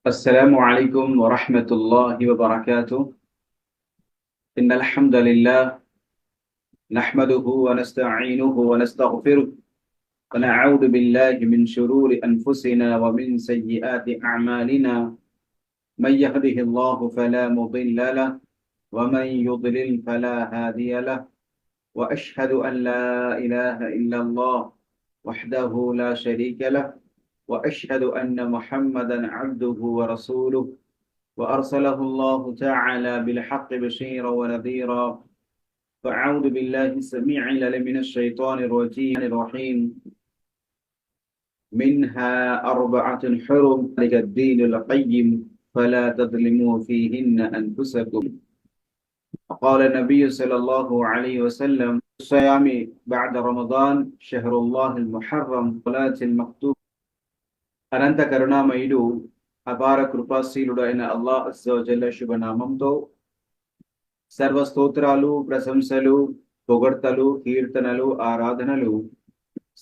السلام عليكم ورحمة الله وبركاته. إن الحمد لله نحمده ونستعينه ونستغفره ونعوذ بالله من شرور أنفسنا ومن سيئات أعمالنا. من يهده الله فلا مضل له ومن يضلل فلا هادي له. وأشهد أن لا إله إلا الله وحده لا شريك له. وأشهد أن محمدا عبده ورسوله وأرسله الله تعالى بالحق بشيرا ونذيرا. فأعوذ بالله السميع العليم من الشيطان الرجيم منها أربعة حرم ذلك الدين القيم فلا تظلموا فيهن أنفسكم. وقال النبي صلى الله عليه وسلم الصيام بعد رمضان شهر الله المحرم صلاة المكتوب. అనంత కరుణామయుడు అపార కృపాశీలుడు అయిన అల్లాహ్ అజ్జా వజల్ల శుభనామంతో సర్వ స్తోత్రాలు, ప్రశంసలు, పొగడ్తలు, కీర్తనలు, ఆరాధనలు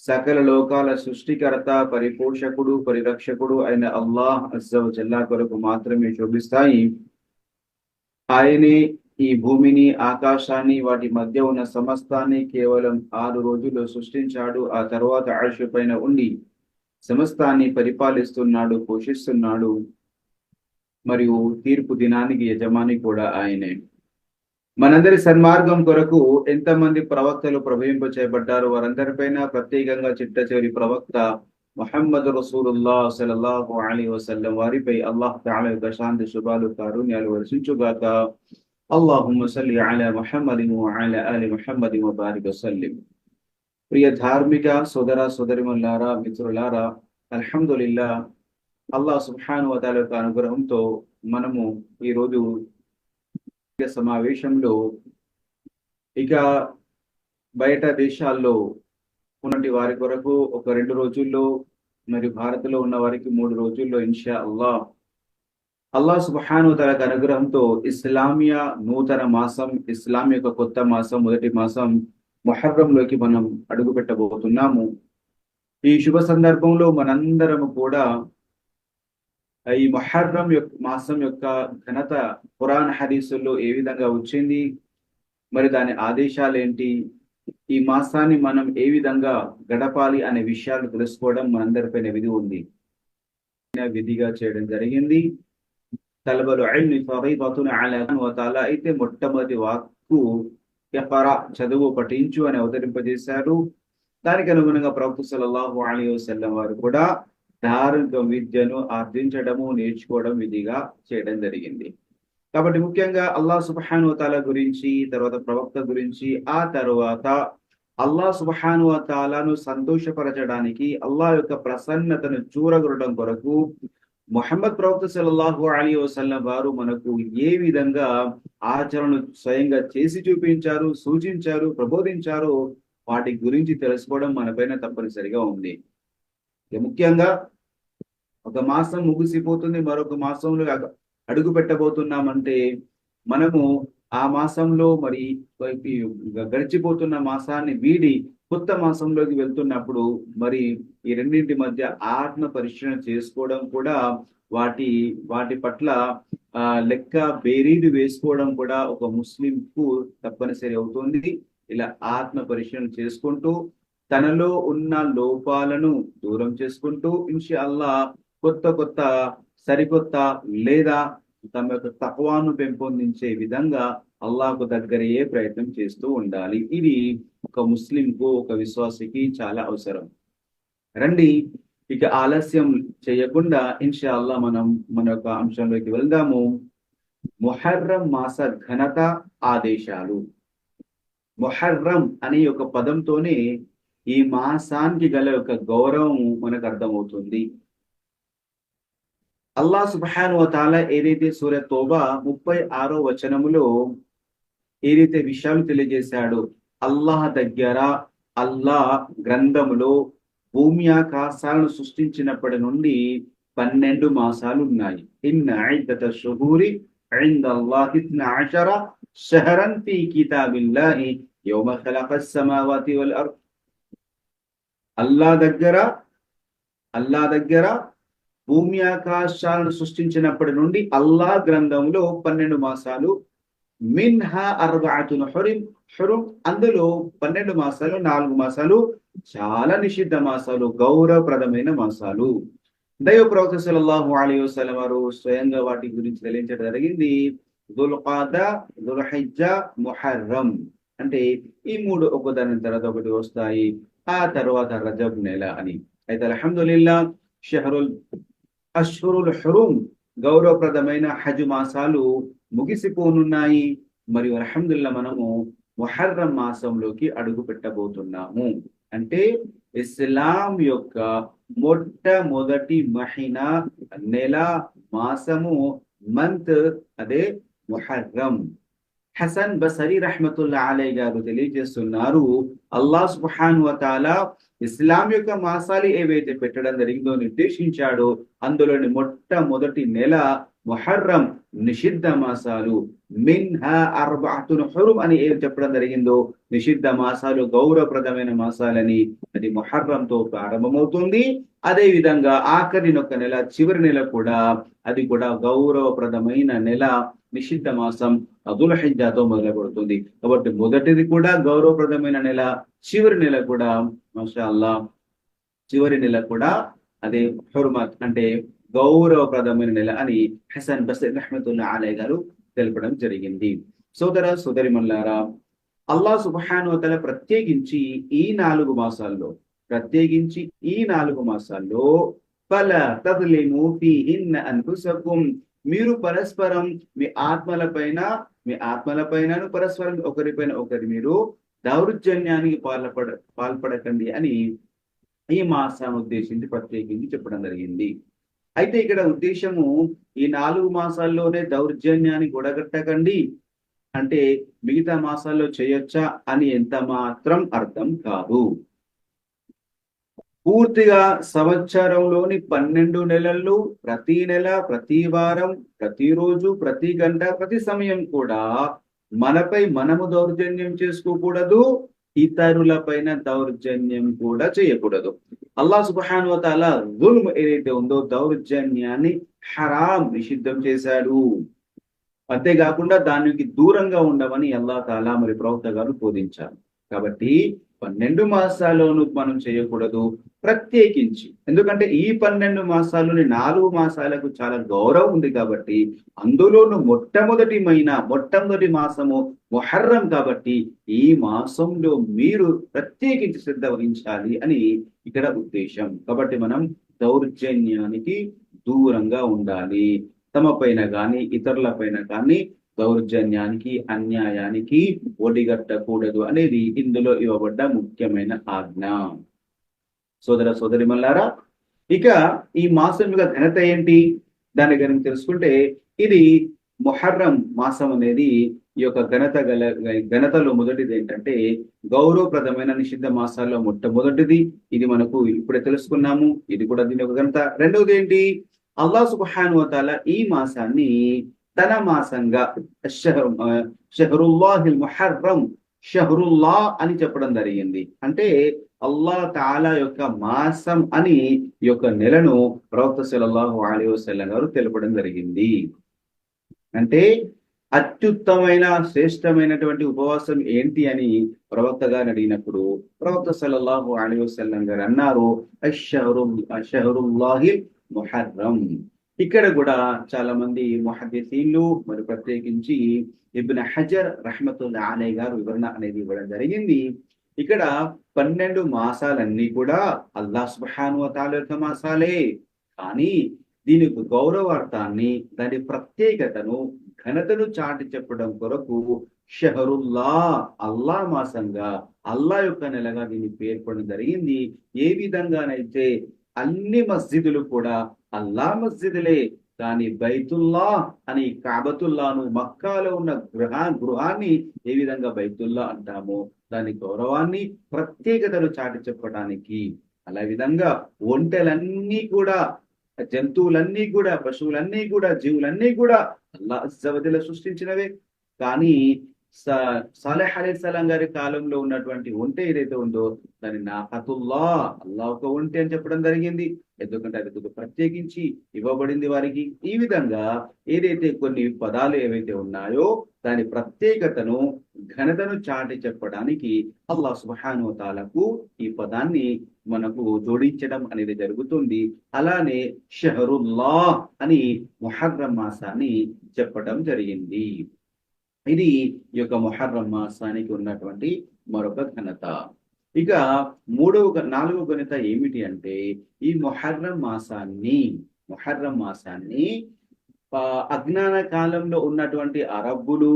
సకల లోకాల సృష్టికర్త, పరిపోషకుడు, పరిరక్షకుడు అయిన అల్లాహ్ అజ్జా వజల్ల కొరకు మాత్రమే శోభిస్తాయి. ఆయనే ఈ భూమిని, ఆకాశాన్ని, వాటి మధ్య ఉన్న సమస్తాన్ని కేవలం 6 రోజుల్లో సృష్టించాడు. ఆ తర్వాత అర్ష్ పైన ఉండి సమస్తాన్ని పరిపాలిస్తున్నాడు, పోషిస్తున్నాడు. మరియు తీర్పు దినానికి యజమాని కూడా ఆయనే. మనందరి సన్మార్గం కొరకు ఎంతమంది ప్రవక్తలు చేయబడ్డారు. వారందరిపైన ప్రత్యేకంగా చిట్ట చివరి ప్రవక్త ముహమ్మద్ రసూలుల్లాహ్ సల్లల్లాహు అలైహి వసల్లం వారిపై అల్లాహ్ తఆలా యొక్క శాంతి శుభాలు, కారుణ్యాలు వర్షించుగాక. అల్లాహుమ్మ సల్లి అలా ముహమ్మదిన్ వ అలా ఆలి ముహమ్మదిన్ వ బారిక్ వసల్లిం. ప్రియ ధార్మిక సోదర సోదరిమల్లారా, మిత్రులారా, అల్హమ్దులిల్లా అల్లాహ్ సుబ్హానహు వ తఆలా యొక్క అనుగ్రహంతో మనము ఈరోజు సమావేశంలో ఇక బయట దేశాల్లో ఉన్నటువంటి వారి కొరకు ఒక 2 రోజుల్లో, మరియు భారత్లో ఉన్న వారికి 3 రోజుల్లో ఇన్షా అల్లాహ్ సుబ్హానహు వ తఆలా అనుగ్రహంతో ఇస్లామియా నూతన మాసం, ఇస్లాం యొక్క కొత్త మాసం, మొదటి మాసం ముహర్రంలోకి మనం అడుగు పెట్టబోతున్నాము. ఈ శుభ సందర్భంలో మనందరము కూడా ఈ ముహర్రం యొక్క మాసం యొక్క ఘనత ఖురాన్ హదీసుల్లో ఏ విధంగా వచ్చింది, మరి దాని ఆదేశాలు ఏంటి, ఈ మాసాన్ని మనం ఏ విధంగా గడపాలి అనే విషయాలు తెలుసుకోవడం మనందరిపైన విధి ఉంది, విధిగా చేయడం జరిగింది. తలబలు ఇల్మి ఫరీదతున్ అలా వ తఆలా అయితే మొట్టమొదటి వాక్కు ఇఖ్రా, చదువు, పఠించు అని అవతరింపజేశారు. దానికి అనుగుణంగా ప్రవక్త సల్లల్లాహు అలైహి వసల్లం వారు కూడా ధార్మిక విద్యను ఆర్జించడము, నేర్చుకోవడం విధిగా చేయడం జరిగింది. కాబట్టి ముఖ్యంగా అల్లాహ్ సుబ్హానహు వ తఆలా గురించి, తర్వాత ప్రవక్త గురించి, ఆ తర్వాత అల్లాహ్ సుబ్హానహు వ తఆలాను సంతోషపరచడానికి, అల్లాహ్ యొక్క ప్రసన్నతను చూరగొనడం కొరకు ముహమ్మద్ ప్రవక్త సల్లల్లాహు అలైహి వసల్లం వారు మనకు ఏ విధంగా ఆచరణ స్వయంగా చేసి చూపించారు, సూచించారు, ప్రబోధించారు, వాటి గురించి తెలుసుకోవడం మనపైన తప్పనిసరిగా ఉంది. ముఖ్యంగా ఒక మాసం ముగిసిపోతుంది, మరొక మాసంలో అడుగు పెట్టబోతున్నామంటే మనము ఆ మాసంలో మరి గడిచిపోతున్న మాసాన్ని వీడి కొత్త మాసంలోకి వెళ్తున్నప్పుడు మరి ఈ రెండింటి మధ్య ఆత్మ పరిశీలన చేసుకోవడం కూడా, వాటి పట్ల లెక్క బేరీలు వేసుకోవడం కూడా ఒక ముస్లింకు తప్పనిసరి అవుతుంది. ఇలా ఆత్మ పరిశీలన చేసుకుంటూ తనలో ఉన్న లోపాలను దూరం చేసుకుంటూ ఇన్షా అల్లాహ్ కొత్త సరికొత్త లేదా తమ యొక్క తఖ్వాను పెంపొందించే విధంగా అల్లాహ్కు దగ్గరయ్యే ప్రయత్నం చేస్తూ ఉండాలి. ఇది ఒక ముస్లింకు, ఒక విశ్వాసికి చాలా అవసరం. రండి, ఇక ఆలస్యం చేయకుండా ఇన్షా అల్లాహ్ మనం మన యొక్క అంశంలోకి వెళ్దాము. ముహర్రం మాస ఘనత, ఆదేశాలు. ముహర్రం అనే ఒక పదంతోనే ఈ మాసానికి గల యొక్క గౌరవం మనకు అర్థమవుతుంది. అల్లాహ్ సుబ్హానహు వ తఆలా ఏదైతే సూర తౌబా 36వ వచనములో ఏదైతే విషయాలు తెలియజేశాడో, అల్లాహ్ దగ్గర, అల్లాహ్ గ్రంథములో భూమి ఆకాశాలను సృష్టించినప్పటి నుండి 12 మాసాలు ఉన్నాయి. ఇన్న ఇద్దత షుహూరి ఇందల్లాహి 12 షహరన్ ఫీ కితాబిల్లాహి యౌమ ఖలఖస్ సమావాతి వల్ అర్ద్. అల్లాహ్ దగ్గర భూమి ఆకాశాలను సృష్టించినప్పటి నుండి అల్లాహ్ గ్రంథంలో 12 మాసాలు, మిన్హా అర్బఅతున్ హురుం, అందులో 12 మాసాలు, 4 మాసాలు చాలా నిషిద్ధ మాసాలు, గౌరవప్రదమైన మాసాలు. దైవ ప్రవక్త సల్లల్లాహు అలైహి వసల్లం వారు స్వయంగా వాటి గురించి తెలియజేయడం జరిగింది. దుల్ఖాదా, దుల్హిజ్జా, ముహర్రం అంటే ఈ 3 ఒకదాని తర్వాత ఒకటి వస్తాయి. ఆ తర్వాత రజబ్ నెల అని. అయితే అల్హమ్దులిల్లా షహరుల్ అష్హురుల్ హురుం, గౌరవప్రదమైన హజ్ మాసాలు ముగిసిపోనున్నాయి. మరియు అల్హమ్దులిల్లా మనము ముహర్రం మాసంలోకి అడుగు పెట్టబోతున్నాము. అంటే ఇస్లాం యొక్క మొట్టమొదటి మహినా, నెల, మాసము, మంత్ అదే ముహర్రం. హసన్ బసరి రహ్మతుల్లా అలై గారు తెలియజేస్తున్నారు, అల్లాహ్ సుబ్హానహు వ తఆలా ఇస్లాం యొక్క మాసాలు ఏవైతే పెట్టడం జరిగిందో, నిర్దేశించాడో, అందులోని మొట్టమొదటి నెల ముహర్రం, నిషిద్ధ మాసాలు. మిన్హా అర్బఅతున్ హురుం అని ఏం చెప్పడం జరిగిందో, నిషిద్ధ మాసాలు, గౌరవప్రదమైన మాసాలని, అది ముహర్రంతో ప్రారంభమవుతుంది. అదే విధంగా ఆఖరినొక నెల, చివరి నెల కూడా, అది కూడా గౌరవప్రదమైన నెల, నిషిద్ధ మాసం దుల్హిజ్జాతో మొదలుపడుతుంది. కాబట్టి మొదటిది కూడా గౌరవప్రదమైన నెల, చివరి నెల కూడా మాషా అల్లాహ్, చివరి నెల కూడా అదే హుర్మత్ అంటే గౌరవప్రదమైన నెల అని హసన్ బసరి రహ్మతుల్లాహి అలైహి గారు తెలపడం జరిగింది. సోదర సోదరిమణులారా, అల్లాహ్ సుబ్హానహు వ తఆలా ప్రత్యేకించి ఈ 4 మాసాల్లో ఫలా తద్లిము ఫీహిన్న అన్ఫుసకుం, మీరు పరస్పరం మీ ఆత్మలపైనను పరస్పరం ఒకరిపైన ఒకరి మీరు దౌర్జన్యానికి పాల్పడకండి అని ఈ మాసాన్ని ఉద్దేశించి ప్రత్యేకించి చెప్పడం జరిగింది. అయితే ఇక్కడ ఉద్దేశము ఈ 4 మాసాల్లోనే దౌర్జన్యాన్ని గొడగట్టకండి అంటే మిగతా మాసాల్లో చేయొచ్చా అని ఎంత మాత్రం అర్థం కాదు. పూర్తిగా సంవత్సరంలోని 12 నెలల్లో ప్రతి నెల, ప్రతి వారం, ప్రతిరోజు, ప్రతి గంట, ప్రతి సమయం కూడా మనపై మనము దౌర్జన్యం చేసుకోకూడదు, ఇతరులపైన దౌర్జన్యం కూడా చేయకూడదు. అల్లాహ్ సుబ్హానహు వ తఆలా జుల్మ్ ఏదైతే ఉందో, దౌర్జన్యాన్ని హరాం, నిషిద్ధం చేశాడు. అంతేకాకుండా దానికి దూరంగా ఉండమని అల్లాహ్ తాలా మరి ప్రవక్త గారు బోధించారు. కాబట్టి 12 మాసాల్లోనూ మనం చేయకూడదు ప్రత్యేకించి. ఎందుకంటే ఈ 12 మాసాల్లోని 4 మాసాలకు చాలా గౌరవం ఉంది కాబట్టి, అందులోనూ మొట్టమొదటి మాసము ముహర్రం కాబట్టి, ఈ మాసంలో మీరు ప్రత్యేకించి శ్రద్ధ వహించాలి అని ఇక్కడ ఉద్దేశం. కాబట్టి మనం దౌర్జన్యానికి దూరంగా ఉండాలి. తమ పైన కానీ ఇతరుల పైన కానీ దౌర్జన్యానికి, అన్యాయానికి ఒడిగట్టకూడదు అనేది ఇందులో ఇవ్వబడ్డ ముఖ్యమైన ఆజ్ఞ. సోదర సోదరిమల్లారా, ఇక ఈ మాసం యొక్క ఘనత ఏంటి దాని గురించి తెలుసుకుంటే, ఇది ముహర్రం మాసం అనేది ఈ యొక్క ఘనతలో మొదటిది ఏంటంటే, గౌరవప్రదమైన నిషిద్ధ మాసాల్లో మొట్టమొదటిది. ఇది మనకు ఇప్పుడే తెలుసుకున్నాము. ఇది కూడా దీని యొక్క ఘనత. రెండవది ఏంటి, అల్లాహ్ సుబ్హానహు వ తఆలా ఈ మాసాన్ని తన మాసంగా షహరుల్లాహిల్ ముహర్రం, షహరుల్లా అని చెప్పడం జరిగింది. అంటే అల్లాహ్ తాలా యొక్క మాసం అని ఈ యొక్క నెలను ప్రవక్త సల్లల్లాహు అలైహి వసల్లం గారు తెలపడం జరిగింది. అంటే అత్యుత్తమైన శ్రేష్టమైనటువంటి ఉపవాసం ఏంటి అని ప్రవక్త గారు అడిగినప్పుడు ప్రవక్త సల్లల్లాహు అలైహి వసల్లం గారు అన్నారు, అష్షహరుల్లాహిల్ ముహర్రం. ఇక్కడ కూడా చాలా మంది ముహద్దిసీన్లు మరి ప్రత్యేకించి ఇబ్న్ హజర్ రహ్మతుల్లాహి అలైహి గారు వివరణ అనేది ఇవ్వడం జరిగింది. ఇక్కడ 12 మాసాలన్నీ కూడా అల్లాహ్ సుబ్హానహు వ తఆలా యొక్క మాసాలే. కానీ దీని గౌరవార్థాన్ని, దాని ప్రత్యేకతను, ఘనతను చాటి చెప్పడం కొరకు షహరుల్లా, అల్లా మాసంగా, అల్లా యొక్క నెలగా దీన్ని పేర్కొనడం జరిగింది. ఏ విధంగానైతే అన్ని మస్జిదులు కూడా అల్లా మస్జిదులే, కానీ బైతుల్లా అని కాబతుల్లాను, మక్కాలో ఉన్న గృహాన్ని ఏ విధంగా బైతుల్లా అంటామో, దాని గౌరవాన్ని, ప్రత్యేకతను చాటి చెప్పడానికి, అలా విధంగా ఒంటెలన్నీ కూడా, జంతువులన్నీ కూడా, పశువులన్నీ కూడా, జీవులన్నీ కూడా అల్లాహ్ అజ్జ వ జల్ల సృష్టించినవే. కానీ సాలెహ్ అలైహిస్సలాం గారి కాలంలో ఉన్నటువంటి ఒంటె ఏదైతే ఉందో దాని నాకతుల్లా, అల్లాహ్ ఒక ఒంటె అని చెప్పడం జరిగింది. ఎందుకంటే అది కొద్దిగా ప్రత్యేకించి ఇవ్వబడింది వారికి. ఈ విధంగా ఏదైతే కొన్ని పదాలు ఏవైతే ఉన్నాయో దాని ప్రత్యేకతను, ఘనతను చాటి చెప్పడానికి అల్లాహ్ సుబ్హానహు వ తఆలాకు ఈ పదాన్ని మనకు జోడించడం అనేది జరుగుతుంది. అలానే షహరుల్లాహ్ అని ముహర్రం మాసాన్ని చెప్పడం జరిగింది. ఇది ఈ యొక్క ముహర్రం మాసానికి ఉన్నటువంటి మరొక ఘనత. ఇక నాలుగవ ఘనత ఏమిటి అంటే ఈ ముహర్రం మాసాన్ని అజ్ఞాన కాలంలో ఉన్నటువంటి అరబ్బులు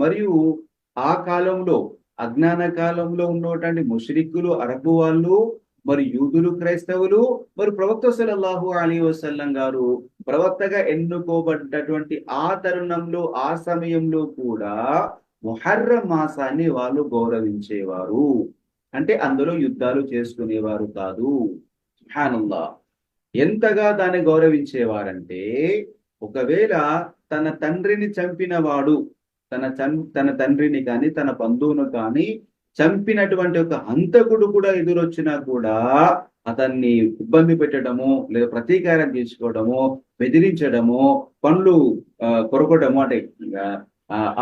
మరియు ఆ కాలంలో అజ్ఞాన కాలంలో ఉన్నటువంటి ముష్రిక్కులు, అరబ్బు వాళ్ళు, మరి యూదులు, క్రైస్తవులు, మరి ప్రవక్త సల్లల్లాహు అలైహి వసల్లం గారు ప్రవక్తగా ఎన్నుకోబడ్డటువంటి ఆ తరుణంలో, ఆ సమయంలో కూడా ముహర్రం మాసాన్ని వాళ్ళు గౌరవించేవారు. అంటే అందులో యుద్ధాలు చేసుకునేవారు కాదు. సుబ్హానల్లాహ్. ఎంతగా దాన్ని గౌరవించేవారంటే ఒకవేళ తన తండ్రిని చంపిన వాడు, తన తండ్రిని కానీ తన బంధువును కానీ చంపినటువంటి ఒక హంతకుడు కూడా ఎదురొచ్చినా కూడా అతన్ని ఇబ్బంది పెట్టడము, లేదా ప్రతీకారం తీసుకోవడము, బెదిరించడము, పనులు కొరకడము, అంటే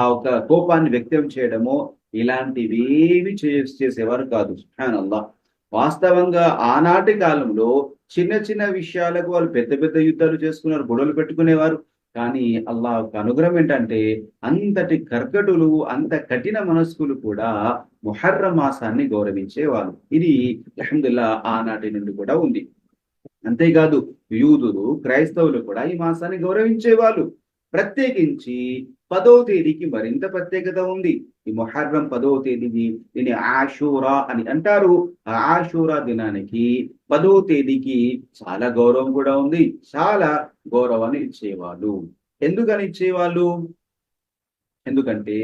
ఆ ఒక కోపాన్ని వ్యక్తం చేయడము, ఇలాంటివి ఏమి చేసేవారు కాదు. సుబ్హానల్లాహ్. వాస్తవంగా ఆనాటి కాలంలో చిన్న చిన్న విషయాలకు వాళ్ళు పెద్ద పెద్ద యుద్ధాలు చేసుకున్నారు, గొడవలు పెట్టుకునేవారు. కానీ అల్లాహ్ యొక్క అనుగ్రహం ఏంటంటే అంతటి కర్కటులు, అంత కఠిన మనస్కులు కూడా ముహర్రం మాసాన్ని గౌరవించేవారు. ఇది అల్హమ్దులిల్లాహ్ ఆనాటి నుండి కూడా ఉంది. అంతేకాదు యూదులు, క్రైస్తవులు కూడా ఈ మాసాన్ని గౌరవించేవాళ్ళు. ప్రత్యేకించి 10వ తేదీకి మరింత ప్రత్యేకత ఉంది. ఈ ముహర్రం 10వ తేదీని దీన్ని ఆషూరా అని అంటారు. ఆ ఆషూరా దినానికి 10వ తేదీకి చాలా గౌరవం కూడా ఉంది. చాలా గౌరవాన్ని ఇచ్చేవాళ్ళు. ఎందుకని ఇచ్చేవాళ్ళు? ఎందుకంటే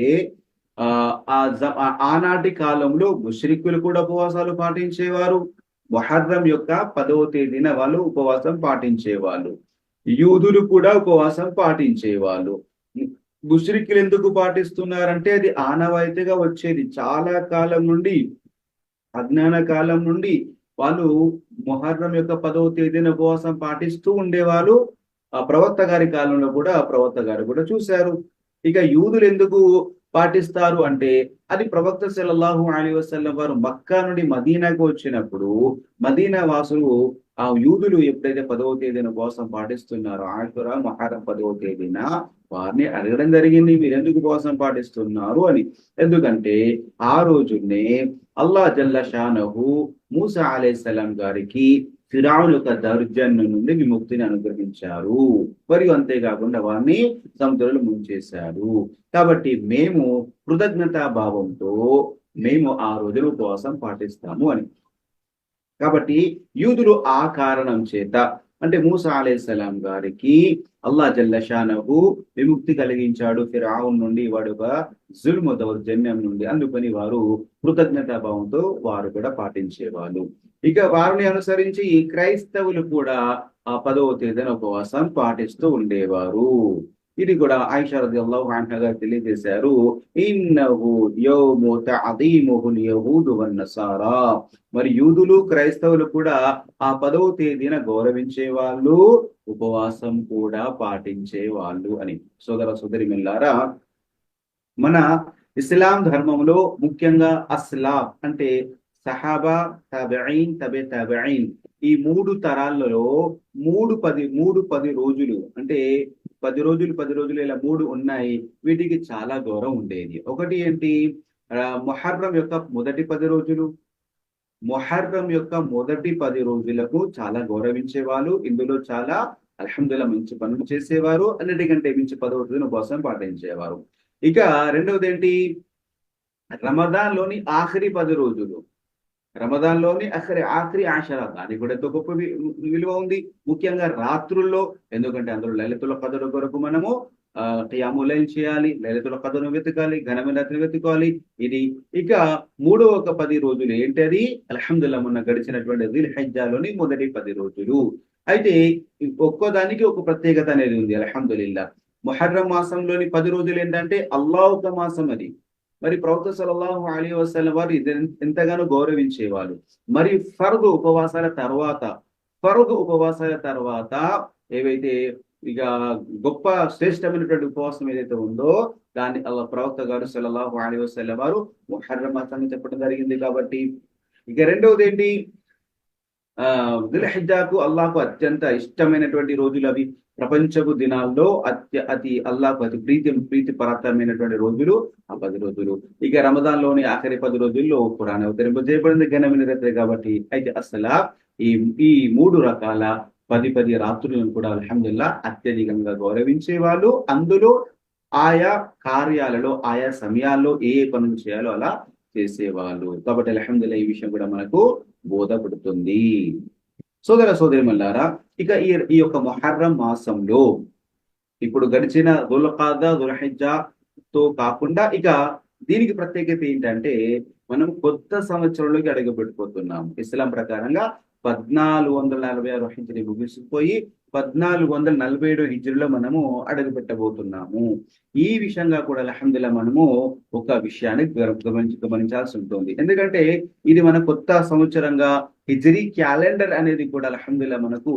ఆనాటి కాలంలో ముష్రిక్కులు కూడా ఉపవాసాలు పాటించేవారు. ముహర్రం యొక్క 10వ తేదీన వాళ్ళు ఉపవాసం పాటించేవాళ్ళు. యూదులు కూడా ఉపవాసం పాటించేవాళ్ళు. ముష్రిక్కులు ఎందుకు పాటిస్తున్నారంటే అది ఆనవాయితీగా వచ్చేది. చాలా కాలం నుండి, అజ్ఞాన కాలం నుండి వాళ్ళు ముహర్రం యొక్క 10వ తేదీన ఉపవాసం పాటిస్తూ ఉండేవాళ్ళు. ఆ ప్రవక్త గారి కాలంలో కూడా ప్రవక్త గారు కూడా చూశారు. ఇక యూదులు ఎందుకు పాటిస్తారు అంటే అది ప్రవక్త సల్లల్లాహు అలైహి వసల్లం వారు మక్కా నుండి మదీనాకు వచ్చినప్పుడు మదీనా వాసులు ఆ యూదులు ఎప్పుడైతే 10వ తేదీన ఉపవాసం పాటిస్తున్నారో ఆషురా ముహర్రం 10వ తేదీన వారిని అడగడం జరిగింది, మీరు ఎందుకు ఉపవాసం పాటిస్తున్నారు అని. ఎందుకంటే ఆ రోజునే అల్లాహ్ జల్ల షానహు మూసా అలైహిస్సలాం గారికి ఫిరౌన్ యొక్క దౌర్జన్యం నుండి విముక్తిని అనుగ్రహించారు. మరియు అంతేకాకుండా వారిని సముద్రంలో ముంచేశారు. కాబట్టి మేము కృతజ్ఞతా భావంతో మేము ఆ రోజున ఉపవాసం పాటిస్తాము అని. కాబట్టి యూదులు ఆ కారణం చేత, అంటే మూసా అలైహిస్సలాం గారికి అల్లాహ్ జల్ల షానహు విముక్తి కలిగించాడు ఫిరౌన్ నుండి, వాడు ఒక జుల్ము దౌర్జన్యం నుండి. అందుకని వారు కృతజ్ఞతా భావంతో వారు కూడా పాటించేవాళ్ళు. ఇక వారిని అనుసరించి ఈ క్రైస్తవులు కూడా ఆ 10వ తేదీన ఉపవాసం పాటిస్తూ ఉండేవారు. ఇది కూడా ఆయిషా రదియల్లాహు అన్హా గారు తెలియజేశారు. ఇన్నహు యౌము తఅదీముహుల్ యహూదు వన్నసారా. మరి యూదులు, క్రైస్తవులు కూడా ఆ 10వ తేదీన గౌరవించే వాళ్ళు, ఉపవాసం కూడా పాటించే వాళ్ళు అని. సోదర సోదరిమణులారా, మన ఇస్లాం ధర్మంలో ముఖ్యంగా అస్లాఫ్ అంటే సహాబా, తాబెఈన్, తాబెఈన్ ఈ 3 తరాలలో 10 రోజులు, అంటే 10 రోజులు ఇలా 3 ఉన్నాయి. వీటికి చాలా గౌరవం ఉండేది. ఒకటి ఏంటి? ముహర్రం యొక్క మొదటి 10 రోజులు. ముహర్రం యొక్క మొదటి 10 రోజులకు చాలా గౌరవించేవాళ్ళు. ఇందులో చాలా అల్హమ్దులిల్లాహ్ మంచి పనులు చేసేవారు. అన్నిటికంటే మించి 10వ రోజున ఉపవాసం పాటించేవారు. ఇక రెండవది ఏంటి? రమదాన్లోని ఆఖరి 10 రోజులు. రమదాన్లోని ఆఖరి ఆషరా, దానికి కూడా ఎంతో గొప్ప విలువ ఉంది. ముఖ్యంగా రాత్రుల్లో, ఎందుకంటే అందులో లైలతుల్ ఖద్ర్ కొరకు మనము ఖియాముల్ లైల్ చేయాలి, లైలతుల్ ఖద్ర్ను వెతకాలి, ఘనమైన రాత్రిని వెతుకోవాలి. ఇది ఇక మూడో ఒక 10 రోజులు ఏంటది? అల్హమ్దులిల్లాహ్ మొన్న గడిచినటువంటి జిల్హిజ్జాలోని మొదటి 10 రోజులు. అయితే ఒక్కోదానికి ఒక ప్రత్యేకత అనేది ఉంది. అల్హమ్దులిల్లాహ్ ముహర్రం మాసంలోని 10 రోజులు ఏంటంటే అల్లాహ్ ఒక మాసం అది. మరి ప్రవక్త సల్లల్లాహు అలైహి వసల్లం వారు ఇది ఎంతగానో గౌరవించేవాళ్ళు. మరి ఫర్ద్ ఉపవాసాల తర్వాత ఏవైతే ఇక గొప్ప శ్రేష్టమైనటువంటి ఉపవాసం ఏదైతే ఉందో దాన్ని అల్లాహ్ ప్రవక్త గారు సల్లల్లాహు అలైహి వసల్లం వారు ముహర్రం మాసాన్ని చెప్పడం జరిగింది. కాబట్టి ఇక రెండవది ఏంటి, దుల్హిజ్జాకు అల్లాహకు అత్యంత ఇష్టమైనటువంటి రోజులు అవి. ప్రపంచపు దినాల్లో అతి అల్లాహకు అతి ప్రీతిపరమైనటువంటి రోజులు ఆ 10 రోజులు. ఇక రమదాన్ లోని ఆఖరి 10 రోజుల్లో ఖురాన్ అవతరింపజేయబడింది ఘనమైన రాత్రి కాబట్టి. అయితే అసలు ఈ ఈ 3 రకాల 10 రాత్రులను కూడా అల్హమ్దుల్లా అత్యధికంగా గౌరవించే వాళ్ళు. అందులో ఆయా కార్యాలలో ఆయా సమయాల్లో ఏ ఏ పనులు చేయాలో అలా చేసేవాళ్ళు. కాబట్టి అల్హమ్దుల్లా ఈ విషయం కూడా మనకు బోధపడుతుంది. సోదర సోదరిమల్లారా, ఇక ఈ యొక్క మొహర్రం మాసంలో ఇప్పుడు గడిచిన దుల్ఖాదా దుల్హిజ్జాతో కాకుండా ఇక దీనికి ప్రత్యేకత ఏంటంటే మనం కొత్త సంవత్సరంలోకి అడుగుపెట్టుకుతున్నాము. ఇస్లాం ప్రకారంగా 1446 హిజ్రీ ముగిసిపోయి 1447 హిజ్రీలో మనము అడుగు పెట్టబోతున్నాము. ఈ విషయంగా కూడా అల్హమ్దుల్లా మనము ఒక విషయాన్ని గమనించాల్సి ఉంటుంది. ఎందుకంటే ఇది మన కొత్త సంవత్సరంగా హిజ్రీ క్యాలెండర్ అనేది కూడా అల్హమ్దుల్లా మనకు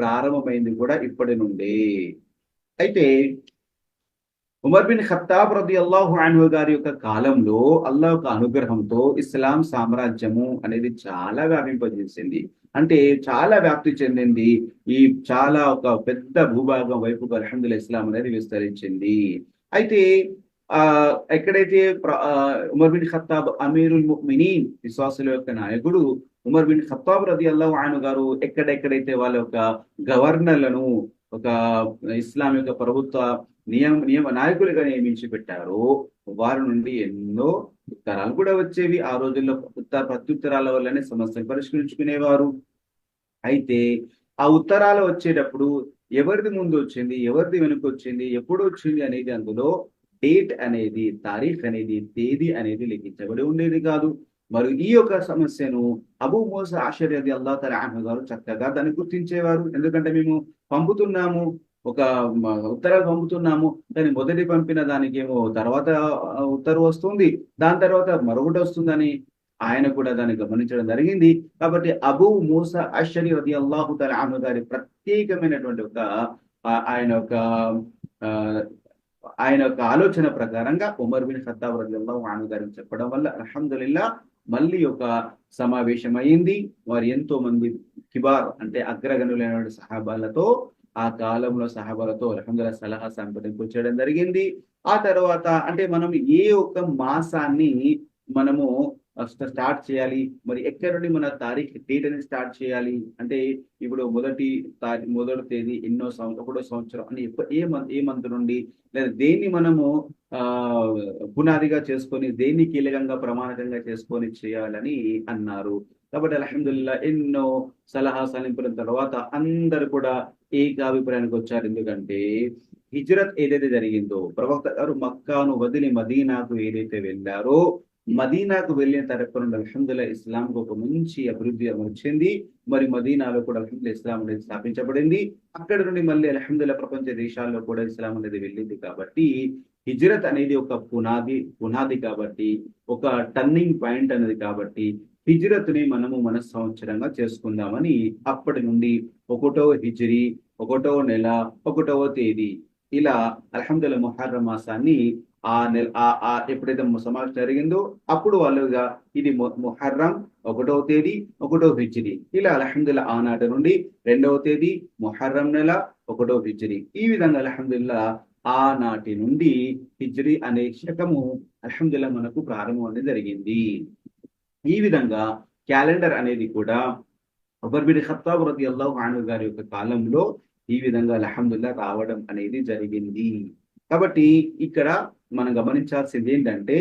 ప్రారంభమైంది కూడా ఇప్పటి నుండే. అయితే ఉమర్ బిన్ ఖత్తాబ్ రదియల్లాహు అన్హు గారి యొక్క కాలంలో అల్లాహ్ యొక్క అనుగ్రహంతో ఇస్లాం సామ్రాజ్యము అనేది చాలా వ్యాపింపజేసింది. అంటే చాలా వ్యాప్తి చెందింది. ఈ చాలా ఒక పెద్ద భూభాగం వైపుకు అల్హమ్దుల్లాహ్ ఇస్లాం అనేది విస్తరించింది. అయితే ఎక్కడైతే ఉమర్ బిన్ ఖత్తాబ్ అమీరుల్ ముమినీన్ విశ్వాసుల యొక్క నాయకుడు ఉమర్ బిన్ ఖత్తాబ్ రదియల్లాహు అన్హు గారు ఎక్కడెక్కడైతే వాళ్ళ యొక్క గవర్నర్లను ఒక ఇస్లాం యొక్క ప్రభుత్వ నియమ నాయకులుగా నియమించి పెట్టారో వారి నుండి ఎన్నో ఉత్తరాలు కూడా వచ్చేవి. ఆ రోజుల్లో ప్రత్యుత్తరాల వల్లనే సమస్యలు పరిష్కరించుకునేవారు. అయితే ఆ ఉత్తరాలు వచ్చేటప్పుడు ఎవరిది ముందు వచ్చింది, ఎవరిది వెనుక వచ్చింది, ఎప్పుడు వచ్చింది అనేది అందులో డేట్ అనేది, తారీఖ్ అనేది, తేదీ అనేది లిఖించబడి ఉండేది కాదు. మరి ఈ యొక్క సమస్యను అబూ మూసా అషరీ రలియల్లాహు తఆలా అన్హు గారు చక్కగా దాన్ని గుర్తించేవారు. ఎందుకంటే మేము పంపుతున్నాము, ఒక ఉత్తరాలు పంపుతున్నాము, కానీ మొదటి పంపిన దానికేమో తర్వాత ఉత్తర్వు వస్తుంది, దాని తర్వాత మరొకటి వస్తుందని ఆయన కూడా దాన్ని గమనించడం జరిగింది. కాబట్టి అబూ మూసా అషరీ రలియల్లాహు తఆలా అన్హు గారి ప్రత్యేకమైనటువంటి ఒక ఆయన యొక్క ఆయన యొక్క ఆలోచన ప్రకారంగా ఉమర్ బిన్ ఖత్తాబ్ రలియల్లాహు అన్హు గారికి చెప్పడం వల్ల అల్హమ్దులిల్లా మళ్ళీ ఒక సమావేశం అయింది. వారు ఎంతో మంది కిబార్ అంటే అగ్రగణులైన సహాబాలతో ఆ కాలంలో సహాబాలతో అల్హమ్దులిల్లా సలహా సంప్రదింపులు జరిగింది. ఆ తర్వాత అంటే మనం ఏ ఒక్క మాసాన్ని మనము స్టార్ట్ చేయాలి, మరి ఎక్కడి నుండి మన తారీఖ్ డేట్ అనేది స్టార్ట్ చేయాలి అంటే ఇప్పుడు మొదటి తేదీ ఒకటో సంవత్సరం అని ఏ మంత్ నుండి లేదా దేన్ని మనము ఆ పునాదిగా చేసుకొని దేన్ని కీలకంగా ప్రమాణకంగా చేసుకొని చేయాలని అన్నారు. కాబట్టి అల్హమ్దులిల్లా ఎన్నో సలహా సలింపుల తర్వాత అందరు కూడా ఏకాభిప్రాయానికి వచ్చారు. ఎందుకంటే హిజ్రత్ ఏదైతే జరిగిందో ప్రవక్త గారు మక్కాను వదిలి మదీనాకు ఏదైతే వెళ్ళారో మదీనాకు వెళ్ళిన తరపు నుండి అల్హమ్దులిల్లా ఇస్లాంకు ఒక మంచి అభివృద్ధి వచ్చింది. మరి మదీనాలో కూడా అల్హమ్దులిల్లా ఇస్లాం అనేది స్థాపించబడింది. అక్కడ నుండి మళ్ళీ అల్హమ్దులిల్లా ప్రపంచ దేశాల్లో కూడా ఇస్లాం అనేది వెళ్ళింది. కాబట్టి హిజ్రత్ అనేది ఒక పునాది కాబట్టి, ఒక టర్నింగ్ పాయింట్ అనేది కాబట్టి హిజ్రత్ ని మనము మన సంవత్సరంగా చేసుకుందామని అప్పటి నుండి 1వ హిజ్రీ 1వ నెల 1వ తేదీ ఇలా అల్హమ్దులిల్లా ముహర్రం మాసాన్ని ఆ నెల ఎప్పుడైతే సమావేశం జరిగిందో అప్పుడు వాళ్ళుగా ఇది ముహర్రం 1వ తేదీ 1వ హిజ్రీ ఇలా అల్హమ్దులిల్లా ఆనాటి నుండి 2వ తేదీ ముహర్రం నెల 1వ హిజ్రీ ఈ విధంగా అల్హమ్దులిల్లా ఆనాటి నుండి హిజ్రీ అనే శకము అల్హమ్దులిల్లా మనకు ప్రారంభం అనేది జరిగింది. ఈ విధంగా క్యాలెండర్ అనేది కూడా ఉమర్ బిన్ ఖత్తాబ్ రలియల్లాహు అన్హు గారి యొక్క కాలంలో ఈ విధంగా అల్హమ్దులిల్లా రావడం అనేది జరిగింది. కాబట్టి ఇక్కడ మనం గమనించాల్సింది ఏంటంటే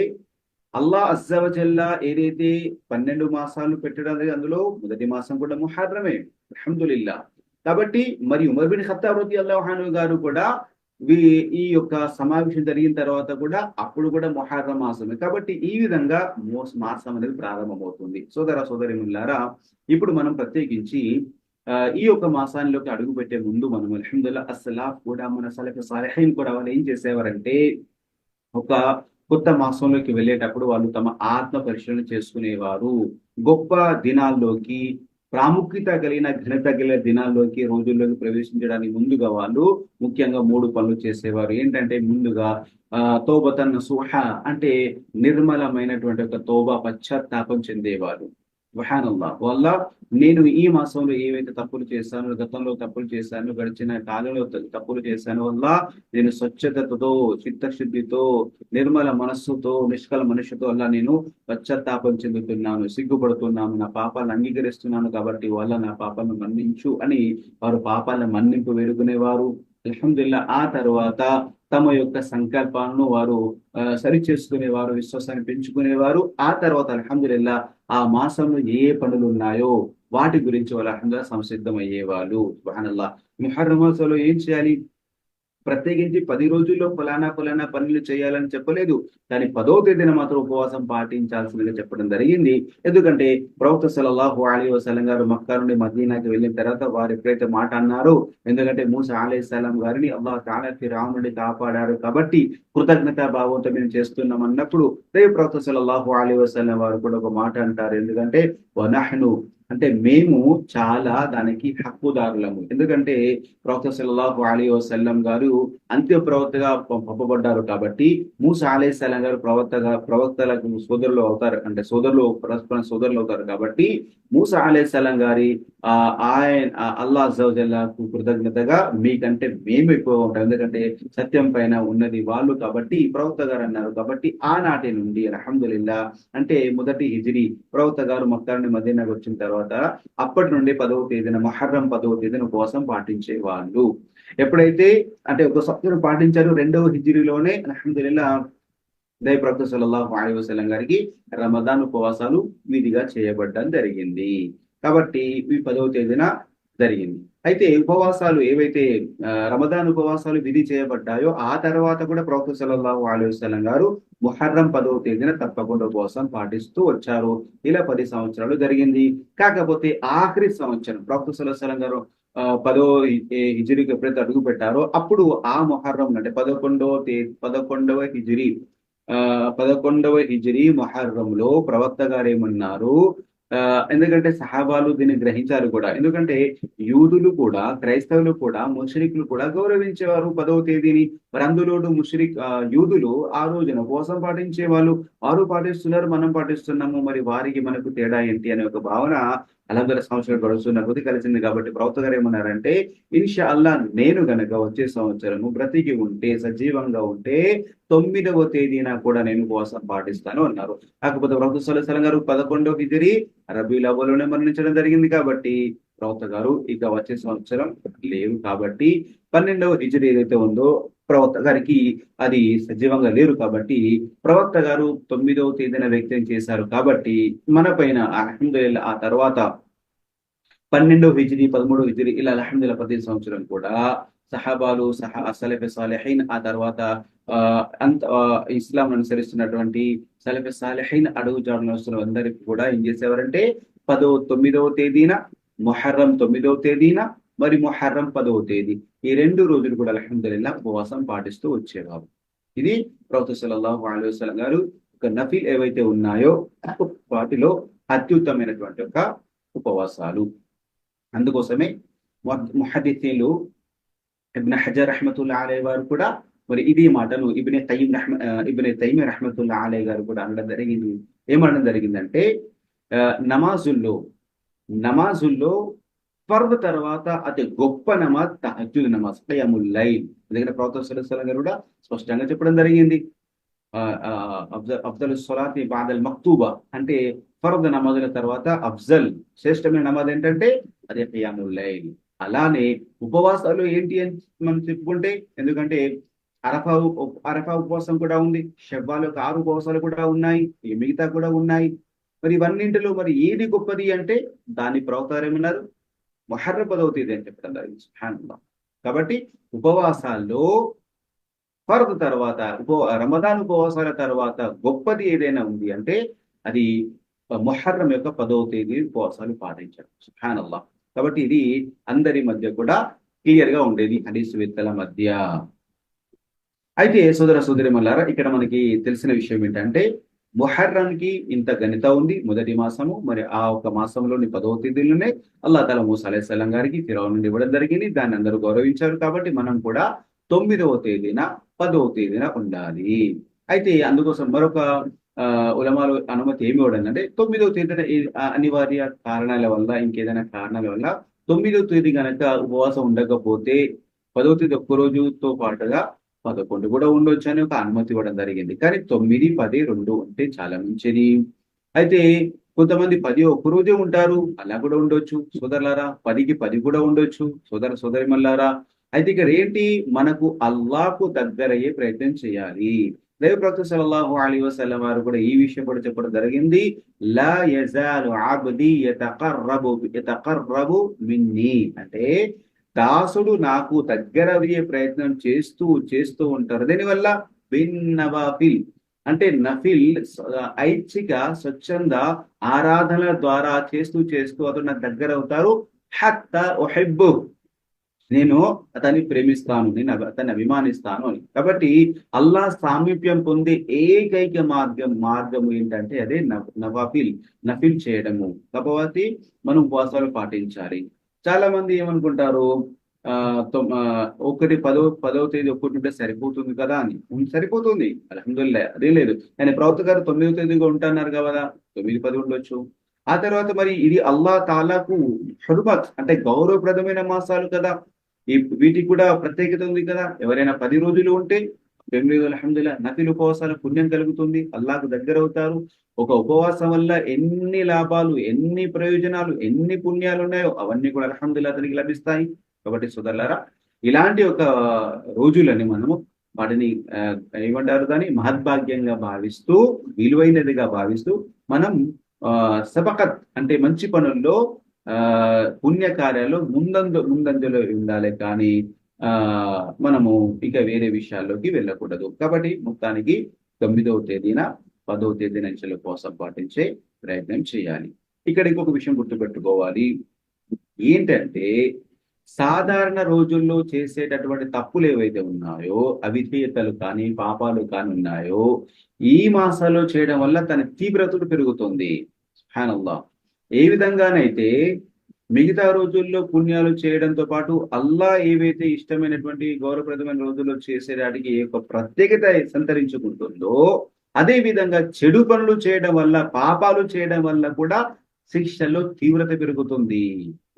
అల్లాహ్ అజ్జా వజల్లా ఏదైతే 12 మాసాలు పెట్టడం అనేది అందులో మొదటి మాసం కూడా ముహర్రమే అల్హమ్దులిల్లా. కాబట్టి మరి ఉమర్ బిన్ ఖత్తాబ్ రలియల్లాహు అన్హు గారు కూడా ఈ యొక్క సమావేశం జరిగిన తర్వాత కూడా అప్పుడు కూడా ముహర్రం మాసమే. కాబట్టి ఈ విధంగా మాసం అనేది ప్రారంభమవుతుంది. సోదర సోదరిమణులారా, ఇప్పుడు మనం ప్రత్యేకించి ఈ యొక్క మాసాల్లోకి అడుగు పెట్టే ముందు మనం అల్హమ్దులిల్లా అస్సలాఫ్ కూడా మన సలఫ్ సాలిహీన్ కూడా వాళ్ళు ఏం చేసేవారంటే ఒక కొత్త మాసంలోకి వెళ్ళేటప్పుడు వాళ్ళు తమ ఆత్మ పరిశీలన చేసుకునేవారు. గొప్ప దినాల్లోకి, ప్రాముఖ్యత కలిగిన ఘనత కలిగిన దినాల్లోకి, రోజుల్లోకి ప్రవేశించడానికి ముందుగా వాళ్ళు ముఖ్యంగా 3 పనులు చేసేవారు. ఏంటంటే ముందుగా తౌబతన్ నసూహా అంటే నిర్మలమైనటువంటి ఒక తౌబా, పశ్చాత్తాపం చెందేవారు. సుబ్హానల్లాహ్. వల్ల నేను ఈ మాసంలో ఏవైతే తప్పులు చేశానో, గతంలో తప్పులు చేశానో, గడిచిన కాలంలో తప్పులు చేశానో వల్ల నేను స్వచ్ఛతతో, చిత్తశుద్ధితో, నిర్మల మనస్సుతో, నిష్కల మనస్సుతో అలా నేను పశ్చాత్తాపం చెందుతున్నాను, సిగ్గుపడుతున్నాను, నా పాపాలను అంగీకరిస్తున్నాను కాబట్టి వల్ల నా పాపాలను మన్నించు అని వారు పాపాలను మన్నింపు వేడుకునేవారు. అల్హమ్దులిల్లాహ్. ఆ తర్వాత తమ యొక్క సంకల్పాలను వారు సరి చేసుకునేవారు, విశ్వాసాన్ని పెంచుకునేవారు. ఆ తర్వాత అల్హమ్దులిల్లాహ్ ఆ మాసంలో ఏ పనులు ఉన్నాయో వాటి గురించి వాళ్ళు అల్హమ్దులిల్లాహ్ సంసిద్ధమయ్యేవాళ్ళు. సుబ్హానల్లాహ్. ముహర్రం మాసంలో ఏం చేయాలి? ప్రత్యేకించి 10 రోజుల్లో ఫలానా పనులు చేయాలని చెప్పలేదు. కానీ 10వ తేదీన మాత్రం ఉపవాసం పాటించాల్సిందిగా చెప్పడం జరిగింది. ఎందుకంటే ప్రవక్త సల్లల్లాహు అలైహి వసల్లం గారు మక్కా నుండి మదీనాకి వెళ్ళిన తర్వాత వారు ఎప్పుడైతే మాట అన్నారో, ఎందుకంటే మూసా అలైహిస్సలాం గారిని అల్లాహ్ తఆలా ఫిర్ఔన్ నుండి కాపాడారు కాబట్టి కృతజ్ఞతా భావంతో మేము చేస్తున్నాం అన్నప్పుడు రేపు ప్రవక్త సల్లల్లాహు అలైహి వసల్లం వారు కూడా ఒక మాట అంటారు. ఎందుకంటే వనహ్ను అంటే మేము చాలా దానికి హక్కుదారులము. ఎందుకంటే ప్రవక్త సల్లల్లాహు అలైహి వసల్లం గారు అంత్య ప్రవక్తగా పంపబడ్డారు కాబట్టి మూసా అలైహిస్సలాం గారు ప్రవక్తలకు సోదరులు అవుతారు. అంటే పరస్పరం సోదరులు అవుతారు కాబట్టి మూసా అలైహిస్సలాం గారి ఆయన అల్లాహ్ అజ్జ వజల్లకు కృతజ్ఞతగా మీకంటే మేము ఎక్కువ ఉంటాం. ఎందుకంటే సత్యం పైన ఉన్నది వాళ్ళు కాబట్టి ప్రవక్త గారు అన్నారు. కాబట్టి ఆనాటి నుండి అల్హమ్దులిల్లాహ్ అంటే మొదటి హిజ్రీ ప్రవక్త గారు మక్కా నుండి మదీనాకు వచ్చిన తర్వాత అప్పటి నుండి 10వ తేదీన ముహర్రం 10వ తేదీన ఉపవాసం పాటించేవాళ్ళు. ఎప్పుడైతే అంటే ఒక సంవత్సరం పాటించారు, 2వ హిజ్రీలోనే అల్హమ్దులిల్లాహ్ ప్రవక్త సల్లల్లాహు అలైహి వసల్లం గారికి రమదాన్ ఉపవాసాలు విధిగా చేయబడ్డం జరిగింది. కాబట్టి ఈ 10వ తేదీన జరిగింది. అయితే ఉపవాసాలు ఏవైతే రమదాన్ ఉపవాసాలు విధి చేయబడ్డాయో ఆ తర్వాత కూడా ప్రవక్త సల్లల్లాహు అలైహి వసల్లం గారు ముహర్రం 10వ తేదీన తప్పకుండా ఉపవాసం పాటిస్తూ వచ్చారు. ఇలా 10 సంవత్సరాలు జరిగింది. కాకపోతే ఆఖరి సంవత్సరం ప్రవక్త సల్లల్లాహు అలైహి వసల్లం గారు 10వ హిజ్రీకి ఎప్పుడైతే అడుగు పెట్టారో అప్పుడు ఆ ముహర్రం అంటే 11వ హిజ్రీ 11వ హిజ్రీ ముహర్రంలో ప్రవక్త గారు ఏమన్నారు? ఎందుకంటే సహాబాలు దీన్ని గ్రహించారు కూడా. ఎందుకంటే యూదులు కూడా, క్రైస్తవులు కూడా, ముష్రికులు కూడా గౌరవించేవారు 10వ తేదీని. మరి అందులోను యూదులు ఆ రోజున ఉపవాసం పాటించేవాళ్ళు. వారు పాటిస్తున్నారు, మనం పాటిస్తున్నాము. మరి వారికి మనకు తేడా ఏంటి అనే ఒక భావన అలందర సంవత్సరాలు గడుస్తున్న కొద్ది కలిసింది కాబట్టి ప్రవక్త గారు ఏమన్నారంటే ఇన్షా అల్లా నేను గనక వచ్చే సంవత్సరము బ్రతికి ఉంటే, సజీవంగా ఉంటే 9వ తేదీన కూడా నేను ఉపవాసం పాటిస్తాను అన్నారు. కాకపోతే ప్రవక్త సల్లల్లాహు అలైహి వసల్లం గారు 11వ హిజ్రీ రబీఉల్ అవ్వల్‌లోనే మరణించడం జరిగింది కాబట్టి ప్రవక్త గారు ఇక వచ్చే సంవత్సరం లేరు కాబట్టి 12వ హిజ్రీ ఏదైతే ఉందో ప్రవక్త గారికి అది సజీవంగా లేరు కాబట్టి ప్రవక్త గారు 9వ తేదీన వ్యక్తం చేశారు కాబట్టి మన పైన అల్హమ్దులిల్లాహ్ ఆ తర్వాత 12వ హిజ్రీ, 13వ హిజ్రీ ఇలా అల్హమ్దులిల్లాహ్ ప్రతి సంవత్సరం కూడా సహాబాలు, సలఫే సాలిహీన్ ఆ తర్వాత ఇస్లాం అనుసరిస్తున్నటువంటి సలఫే సాలిహీన్ అడుగుజాడలు అందరికీ కూడా ఏం చేసేవారంటే 9వ తేదీన, ముహర్రం 9వ తేదీన, మరి ముహర్రం 10వ తేదీ ఈ 2 రోజులు కూడా అల్హమ్దులిల్లాహ్ ఉపవాసం పాటిస్తూ వచ్చేవారు. ఇది ప్రవక్త సల్లల్లాహు అలైహి వసల్లం గారు ఒక నఫిల్ ఏవైతే ఉన్నాయో వాటిలో అత్యుత్తమైనటువంటి ఒక ఉపవాసాలు. అందుకోసమే ముహద్దిసీన్లు ఇబ్న్ హజర్ రహ్మతుల్లాహి అలైహి వారు కూడా మరి ఇది మాటను ఇబ్న్ తైమియా రహ్మతుల్లాహి అలైహి గారు కూడా అనడం జరిగింది. ఏమనడం జరిగిందంటే నమాజుల్లో ఫర్ద్ తర్వాత అతి గొప్ప నమాజ్ తహజ్జుద్ నమాజ్, ఖియాముల్ లైల్. ఎందుకంటే ప్రవక్త సల్లల్లాహు అలైహి వసల్లం గారు కూడా స్పష్టంగా చెప్పడం జరిగింది. అఫ్జల్ సలాతి బాదల్ మక్తూబా అంటే ఫర్ద్ నమాజుల తర్వాత శ్రేష్టమైన నమాజ్ ఏంటంటే అదే ఖియాముల్ లైల్. అలానే ఉపవాసాలు ఏంటి అని మనం చెప్పుకుంటే, ఎందుకంటే అరఫా ఉపవాసం కూడా ఉంది, షవ్వాల్ యొక్క 6 ఉపవాసాలు కూడా ఉన్నాయి, మిగతా కూడా ఉన్నాయి. మరి ఇవన్నింటిలో మరి ఏది గొప్పది అంటే దాని ప్రవక్త ఏమన్నారు? ముహర్రం 10వ తేదీ అని చెప్పడం జరిగింది. సుబ్హానల్లాహ్. కాబట్టి ఉపవాసాల్లో ఫర్ద్ తర్వాత రమదాన్ ఉపవాసాల తర్వాత గొప్పది ఏదైనా ఉంది అంటే అది ముహర్రం యొక్క 10వ తేదీ ఉపవాసాలు పాటించడం. సుబ్హానల్లాహ్. కాబట్టి ఇది అందరి మధ్య కూడా క్లియర్ గా ఉండేది హదీస్ వేత్తల మధ్య. అయితే సోదర సోదరిమల్లారా, ఇక్కడ మనకి తెలిసిన విషయం ఏంటంటే మొహర్రంకి ఇంత ఘనత ఉంది. మొదటి మాసము, మరి ఆ ఒక మాసంలోని 10వ తేదీలోనే అల్లాహ్ తాలా మూసా అలైహిస్సలాం గారికి ఫిరౌన్ నుండి ఇవ్వడం జరిగింది. దాన్ని అందరూ గౌరవించారు. కాబట్టి మనం కూడా 9వ తేదీన 10వ తేదీన ఉండాలి. అయితే అందుకోసం మరొక ఉలమాలు అనుమతి ఏమి ఇవ్వడంటే 9వ తేదీన అనివార్య కారణాల వల్ల, ఇంకేదైనా కారణాల వల్ల 9వ తేదీ గనక ఉపవాసం ఉండకపోతే 10వ తేదీ ఒక్క రోజుతో పాటుగా 11 కూడా ఉండొచ్చు అని ఒక అనుమతి ఇవ్వడం జరిగింది. కానీ 9, 10, 2 ఉంటే చాలా మంచిది. అయితే కొంతమంది 10 ఒక్క రోజే ఉంటారు. అలా కూడా ఉండొచ్చు సోదరులారా. 10కి 10 కూడా ఉండొచ్చు సోదర సోదరిమల్లారా. అయితే ఇక్కడ ఏంటి, మనకు అల్లాహ్‌కు దగ్గరయ్యే ప్రయత్నం చేయాలి. దైవ ప్రవక్త సల్లల్లాహు అలైహి వసల్లం వారు కూడా ఈ విషయం కూడా చెప్పడం జరిగింది. లా యజాలు అబ్దీ యతఖర్రబు మిన్నీ, అంటే దాసుడు నాకు దగ్గర అయ్యే ప్రయత్నం చేస్తూ ఉంటారు. దీనివల్ల బిన్ నవాఫిల్, అంటే నఫిల్ ఐచ్ఛిక స్వచ్ఛంద ఆరాధనల ద్వారా చేస్తూ అతను నాకు దగ్గర అవుతారు. హత్తా ఉహిబ్బు, నేను అతన్ని ప్రేమిస్తాను, నేను అతన్ని అభిమానిస్తాను అని. కాబట్టి అల్లాహ్ సామీప్యం పొందే ఏకైక మార్గము ఏంటంటే అదే నఫిల్ చేయడము. కాబట్టి మనం ఉపవాసాలు పాటించాలి. చాలా మంది ఏమనుకుంటారు, ఒకటి 10వ తేదీ ఒక్కటి ఉంటే సరిపోతుంది కదా అని. సరిపోతుంది అల్హమ్దులిల్లాహ్, అదే లేదు. ఆయన ప్రవక్త గారు 9వ తేదీగా ఉంటున్నారు కదా, 9, 10 ఉండొచ్చు. ఆ తర్వాత మరి ఇది అల్లాహ్ తాలాకు హుర్మత్, అంటే గౌరవప్రదమైన మాసాలు కదా, వీటికి కూడా ప్రత్యేకత ఉంది కదా. ఎవరైనా 10 రోజులు ఉంటే 9 అల్హమ్దులిల్లాహ్ నఫిల్ ఉపవాసాల పుణ్యం కలుగుతుంది, అల్లాహకు దగ్గర అవుతారు. ఒక ఉపవాసం వల్ల ఎన్ని లాభాలు, ఎన్ని ప్రయోజనాలు, ఎన్ని పుణ్యాలు ఉన్నాయో అవన్నీ కూడా అల్హమ్దులిల్లాహ్ అతనికి లభిస్తాయి. కాబట్టి సోదరులారా, ఇలాంటి ఒక రోజులని మనము వాటిని ఏమంటారు, దాన్ని మహద్భాగ్యంగా భావిస్తూ, విలువైనదిగా భావిస్తూ మనం సబకత్ అంటే మంచి పనుల్లో, పుణ్య కార్యాలు ముందంజలో ఉండాలి. కానీ మనము ఇక వేరే విషయాల్లోకి వెళ్ళకూడదు. కాబట్టి మొత్తానికి 9వ తేదీన 10వ తేదీన ఉపవాసం పాటించే ప్రయత్నం చేయాలి. ఇక్కడ ఇంకొక విషయం గుర్తుపెట్టుకోవాలి. ఏంటంటే సాధారణ రోజుల్లో చేసేటటువంటి తప్పులు ఏవైతే ఉన్నాయో, అవిధేయతలు కానీ పాపాలు కానీ ఉన్నాయో, ఈ మాసాల్లో చేయడం వల్ల తన తీవ్రత పెరుగుతుంది. సుబ్హానల్లాహ్. ఏ విధంగానైతే మిగతా రోజుల్లో పుణ్యాలు చేయడంతో పాటు అల్లాహ్ ఏవైతే ఇష్టమైనటువంటి గౌరవప్రదమైన రోజుల్లో చేసేదానికి ఒక ప్రత్యేకత సంతరించుకుంటుందో, అదే విధంగా చెడు పనులు చేయడం వల్ల, పాపాలు చేయడం వల్ల కూడా శిక్షలో తీవ్రత పెరుగుతుంది.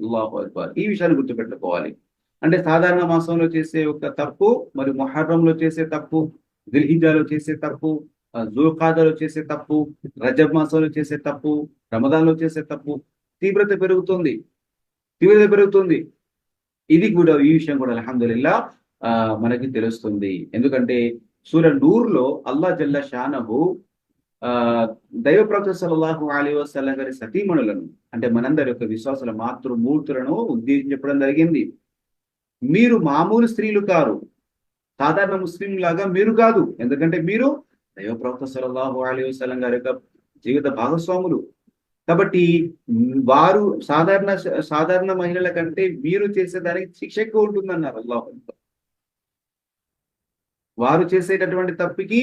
అల్లాహు అక్బర్. ఈ విషయాన్ని గుర్తుపెట్టుకోవాలి. అంటే సాధారణ మాసంలో చేసే ఒక తప్పు, మరి ముహర్రంలో చేసే తప్పు, దిల్హిజ్జాలో చేసే తప్పు, జుల్ఖాదాలో చేసే తప్పు, రజబ్ మాసంలో చేసే తప్పు, రమదాన్లో చేసే తప్పు, తీవ్రత పెరుగుతుంది. ఇది కూడా, ఈ విషయం కూడా అల్హమ్దులిల్లాహ్ మనకి తెలుస్తుంది. ఎందుకంటే సూరా నూర్‌లో అల్లాహ్ జల్ల షానహు దైవ ప్రవక్త సల్లల్లాహు అలైహి వసల్లం గారి సతీమణులను, అంటే మనందరి యొక్క విశ్వాసుల మాతృమూర్తులను ఉద్దేశించి చెప్పడం జరిగింది. మీరు మామూలు స్త్రీలు కారు, సాధారణ ముస్లిం లాగా మీరు కాదు. ఎందుకంటే మీరు దైవ ప్రవక్త సల్లల్లాహు అలైహి వసల్లం గారి యొక్క జీవిత భాగస్వాములు. కాబట్టి వారు సాధారణ మహిళల కంటే మీరు చేసేదానికి శిక్ష ఎక్కువ ఉంటుందన్నారు అల్లాహ్. వారు చేసేటటువంటి తప్పికి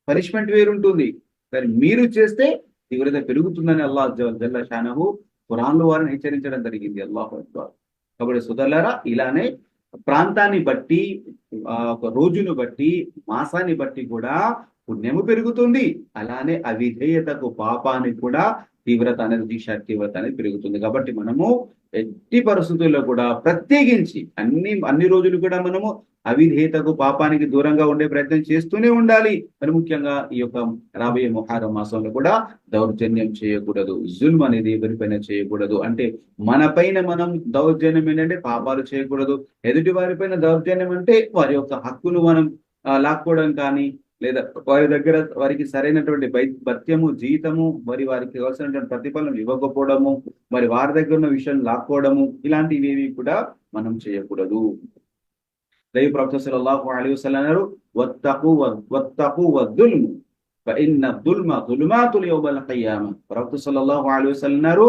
పనిష్మెంట్ వేరుంటుంది, కానీ మీరు చేస్తే తీవ్రత పెరుగుతుందని అల్లాహ్ జల్ల షానహు ఖురాన్లో వారిని హెచ్చరించడం జరిగింది. అల్లాహు అక్బర్. కాబట్టి సోదరులారా, ఇలానే ప్రాంతాన్ని బట్టి, ఒక రోజును బట్టి, మాసాన్ని బట్టి కూడా పుణ్యము పెరుగుతుంది. అలానే అవిధేయతకు, పాపానికి కూడా తీవ్రత అనేది, తీవ్రత అనేది పెరుగుతుంది. కాబట్టి మనము ఎట్టి పరిస్థితుల్లో కూడా ప్రత్యేకించి అన్ని రోజులు కూడా మనము అవిధేయతకు, పాపానికి దూరంగా ఉండే ప్రయత్నం చేస్తూనే ఉండాలి. మరి ముఖ్యంగా ఈ యొక్క రాబోయే ముహర్రం మాసంలో కూడా దౌర్జన్యం చేయకూడదు, జుల్మ్ అనేది ఎవరిపైన చేయకూడదు. అంటే మన పైన మనం దౌర్జన్యం ఏంటంటే పాపాలు చేయకూడదు. ఎదుటి వారిపైన దౌర్జన్యం అంటే వారి యొక్క హక్కును మనం లాక్కోవడం కానీ, లేదా వారి దగ్గర వారికి సరైనటువంటి భత్యము, జీతము, మరి వారికి కావాల్సినటువంటి ప్రతిఫలం ఇవ్వకపోవడము, మరి వారి దగ్గర ఉన్న విషయం లాక్కోవడము, ఇలాంటివి కూడా మనం చేయకూడదు. దైవ ప్రవక్త సల్లల్లాహు అలైహి వసల్లం అన్నారు, వత్తఖు వద్దుల్ము ఫఇన్న దుల్మ దుల్మాతుల్ యౌమల్ ఖియామ. ప్రవక్త సల్లల్లాహు అలైహి వసల్లం అన్నారు,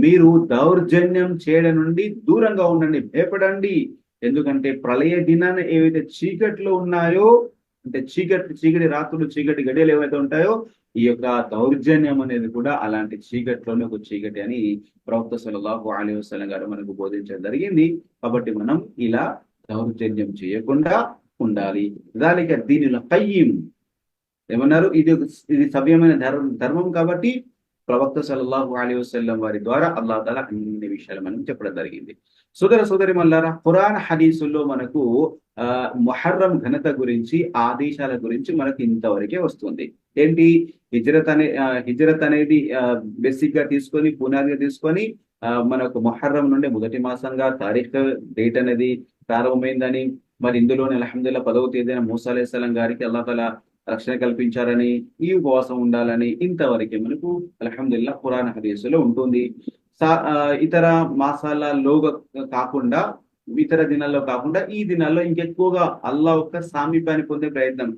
మీరు దౌర్జన్యం చేయడం నుండి దూరంగా ఉండండి, భయపడండి. ఎందుకంటే ప్రళయ దినాన ఏవైతే చీకట్లు ఉన్నాయో అంటే చీకటి రాత్రులు, చీకటి గడియలు ఏవైతే ఉంటాయో ఈ యొక్క దౌర్జన్యం అనేది కూడా అలాంటి చీకటిలోనే ఒక చీకటి అని ప్రవక్త సల్లల్లాహు అలైహి వసల్లం గారు మనకు బోధించడం జరిగింది. కాబట్టి మనం ఇలా దౌర్జన్యం చేయకుండా ఉండాలి. దానికి దీనిలో కయ్యం ఏమన్నారు, ఇది సవ్యమైన ధర్మం కాబట్టి ప్రవక్త సల్లల్లాహు అలైహి వసల్లం వారి ద్వారా అల్లాహ్ తాలా అన్ని విషయాలు మనం చెప్పడం జరిగింది. సోదరి మల్లారా, ఖురాన్ హదీసుల్లో మనకు ముహర్రం ఘనత గురించి, ఆదేశాల గురించి మనకు ఇంతవరకే వస్తుంది. ఏంటి, హిజ్రత్ అనేది బేసిక్ గా తీసుకొని, పునాదిగా తీసుకొని మనకు ముహర్రం నుండి మొదటి మాసంగా తారీఖ్ డేట్ అనేది ప్రారంభమైందని, మరి ఇందులోనే అల్హమ్దులిల్లాహ్ 10వ తేదీన మూసా అలైహిస్సలాం గారికి అల్లాహ్ తాలా రక్షణ కల్పించారని, ఈ ఉపవాసం ఉండాలని, ఇంతవరకే మనకు అల్హమ్దులిల్లాహ్ ఖురాన్ హదీసులో ఉంటుంది. ఇతర మాసాలలో కాకుండా, ఇతర దినాల్లో కాకుండా ఈ దినాల్లో ఇంకెక్కువగా అల్లాహ్ యొక్క సామీప్యాన్ని పొందే ప్రయత్నం.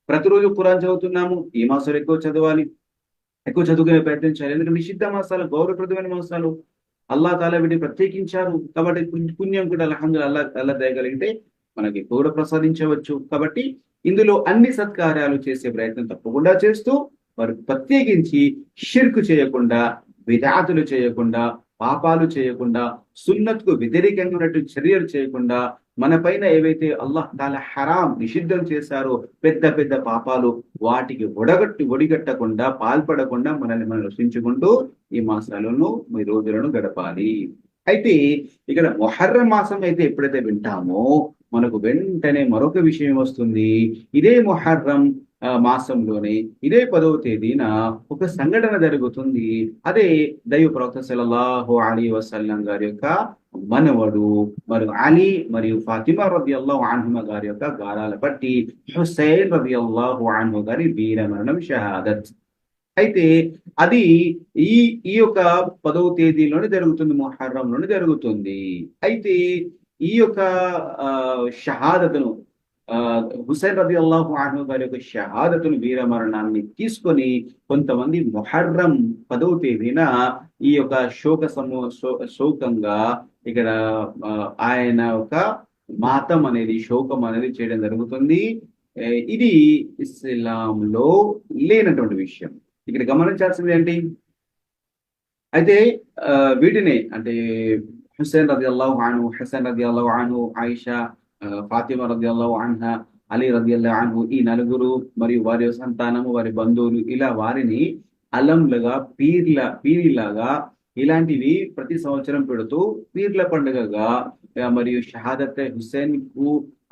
ప్రతిరోజు ఖురాన్ చదువుతున్నాము, ఈ మాసాలు ఎక్కువ చదవాలి, ఎక్కువ చదువుకునే ప్రయత్నం చేయాలి. ఎందుకంటే నిషిద్ధ మాసాలు, గౌరవప్రదమైన మాసాలు, అల్లాహ్ తాలా వీటిని ప్రత్యేకించారు. కాబట్టి పుణ్యం కూడా అల్హమ్దులిల్లాహ్ అల్లా దయగలిగితే మనకి కూడా ప్రసాదించవచ్చు. కాబట్టి ఇందులో అన్ని సత్కార్యాలు చేసే ప్రయత్నం తప్పకుండా చేస్తూ, వారు ప్రత్యేకించి షిర్కు చేయకుండా, విదాతులు చేయకుండా, పాపాలు చేయకుండా, సున్నత్కు వ్యతిరేకంగా ఉన్నటువంటి చర్యలు చేయకుండా, మన పైన ఏవైతే అల్లాహ్ తాలా హరాం నిషిద్ధం చేశారో పెద్ద పెద్ద పాపాలు, వాటికి ఒడిగట్టకుండా, పాల్పడకుండా మనల్ని మనం రక్షించుకుంటూ ఈ మాసాలను, ఈ రోజులను గడపాలి. అయితే ఇక్కడ ముహర్రం మాసం అయితే ఎప్పుడైతే వింటామో మనకు వెంటనే మరొక విషయం వస్తుంది. ఇదే ముహర్రం మాసంలోనే ఇదే 10వ తేదీన ఒక సంఘటన జరుగుతుంది. అదే దైవ ప్రవక్త సల్లల్లాహు అలైహి వసల్లం గారి యొక్క మనవడు మరియు అలీ మరియు ఫాతిమా రదియల్లాహు అన్హుమా గారి యొక్క గారాల పట్టి హుసైన్ రదియల్లాహు అన్హు గారి వీరమరణం, షహాదత్. అయితే అది ఈ ఈ యొక్క 10వ తేదీలోనే జరుగుతుంది, ముహర్రంలోనే జరుగుతుంది. అయితే ఈ యొక్క షహాదతును, హుసైన్ రదియల్లాహు అన్హు గారి యొక్క షహాదతును, వీరమరణాన్ని తీసుకొని కొంతమంది ముహర్రం 10వ తేదీన ఈ యొక్క శోకంగా ఇక్కడ ఆయన యొక్క మాతం అనేది, శోకం అనేది చేయడం జరుగుతుంది. ఇది ఇస్లాంలో లేనటువంటి విషయం. ఇక్కడ గమనించాల్సింది ఏంటి, అయితే వీటిని అంటే హుసైన్ రదియల్లాహు అన్హు, హసన్ రదియల్లాహు అన్హు, ఆయిషా, ఫాతిమా రదియల్లాహు అన్హా, అలీ రదియల్లాహు అన్హు, ఈ నలుగురు మరియు వారి సంతానము, వారి బంధువులు, ఇలా వారిని అలంలుగా, పీరిలాగా ఇలాంటివి ప్రతి సంవత్సరం పెడుతూ పీర్ల పండుగగా మరియు షహాదత్ హుస్సేన్ కు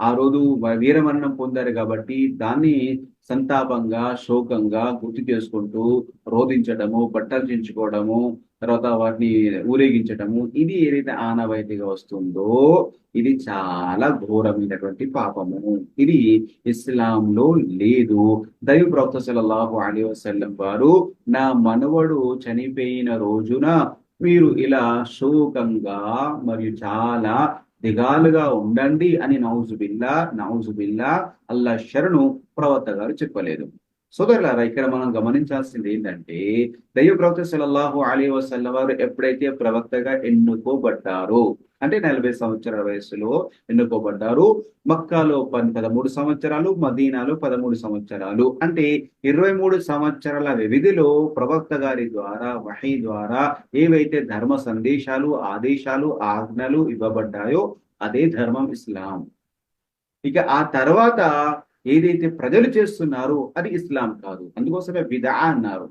ఆ రోజు వీరమరణం పొందారు కాబట్టి దాన్ని సంతాపంగా, శోకంగా గుర్తు చేసుకుంటూ రోధించడము, బట్టలు చించుకోవడము, తర్వాత వాటిని ఊరేగించటము, ఇది ఏదైతే ఆనవాయితీగా వస్తుందో ఇది చాలా ఘోరమైనటువంటి పాపము. ఇది ఇస్లాంలో లేదు. దైవ ప్రవక్త సల్లల్లాహు అలైహి వసల్లం వారు, నా మనవడు చనిపోయిన రోజున మీరు ఇలా శోకంగా మరియు చాలా దిగాలుగా ఉండండి అని నౌజుబిల్లా అల్లా శరణు ప్రవక్త గారు చెప్పలేదు. సోదరులారా, ఇక్కడ మనం గమనించాల్సింది ఏంటంటే, దైవ ప్రవక్త సల్లల్లాహు అలైహి వసల్లం వారు ఎప్పుడైతే ప్రవక్తగా ఎన్నుకోబడ్డారో, అంటే 40 సంవత్సరాల వయసులో ఎన్నుకోబడ్డారు. మక్కాలో 13 సంవత్సరాలు, మదీనాలో 13 సంవత్సరాలు, అంటే 23 సంవత్సరాల వ్యవధిలో ప్రవక్త గారి ద్వారా, వహీ ద్వారా ఏవైతే ధర్మ సందేశాలు, ఆదేశాలు, ఆజ్ఞలు ఇవ్వబడ్డాయో అదే ధర్మం ఇస్లాం. ఇక ఆ తర్వాత ఏదైతే ప్రజలు చేస్తున్నారో అది ఇస్లాం కాదు. అందుకోసమే బిదా అన్నారు.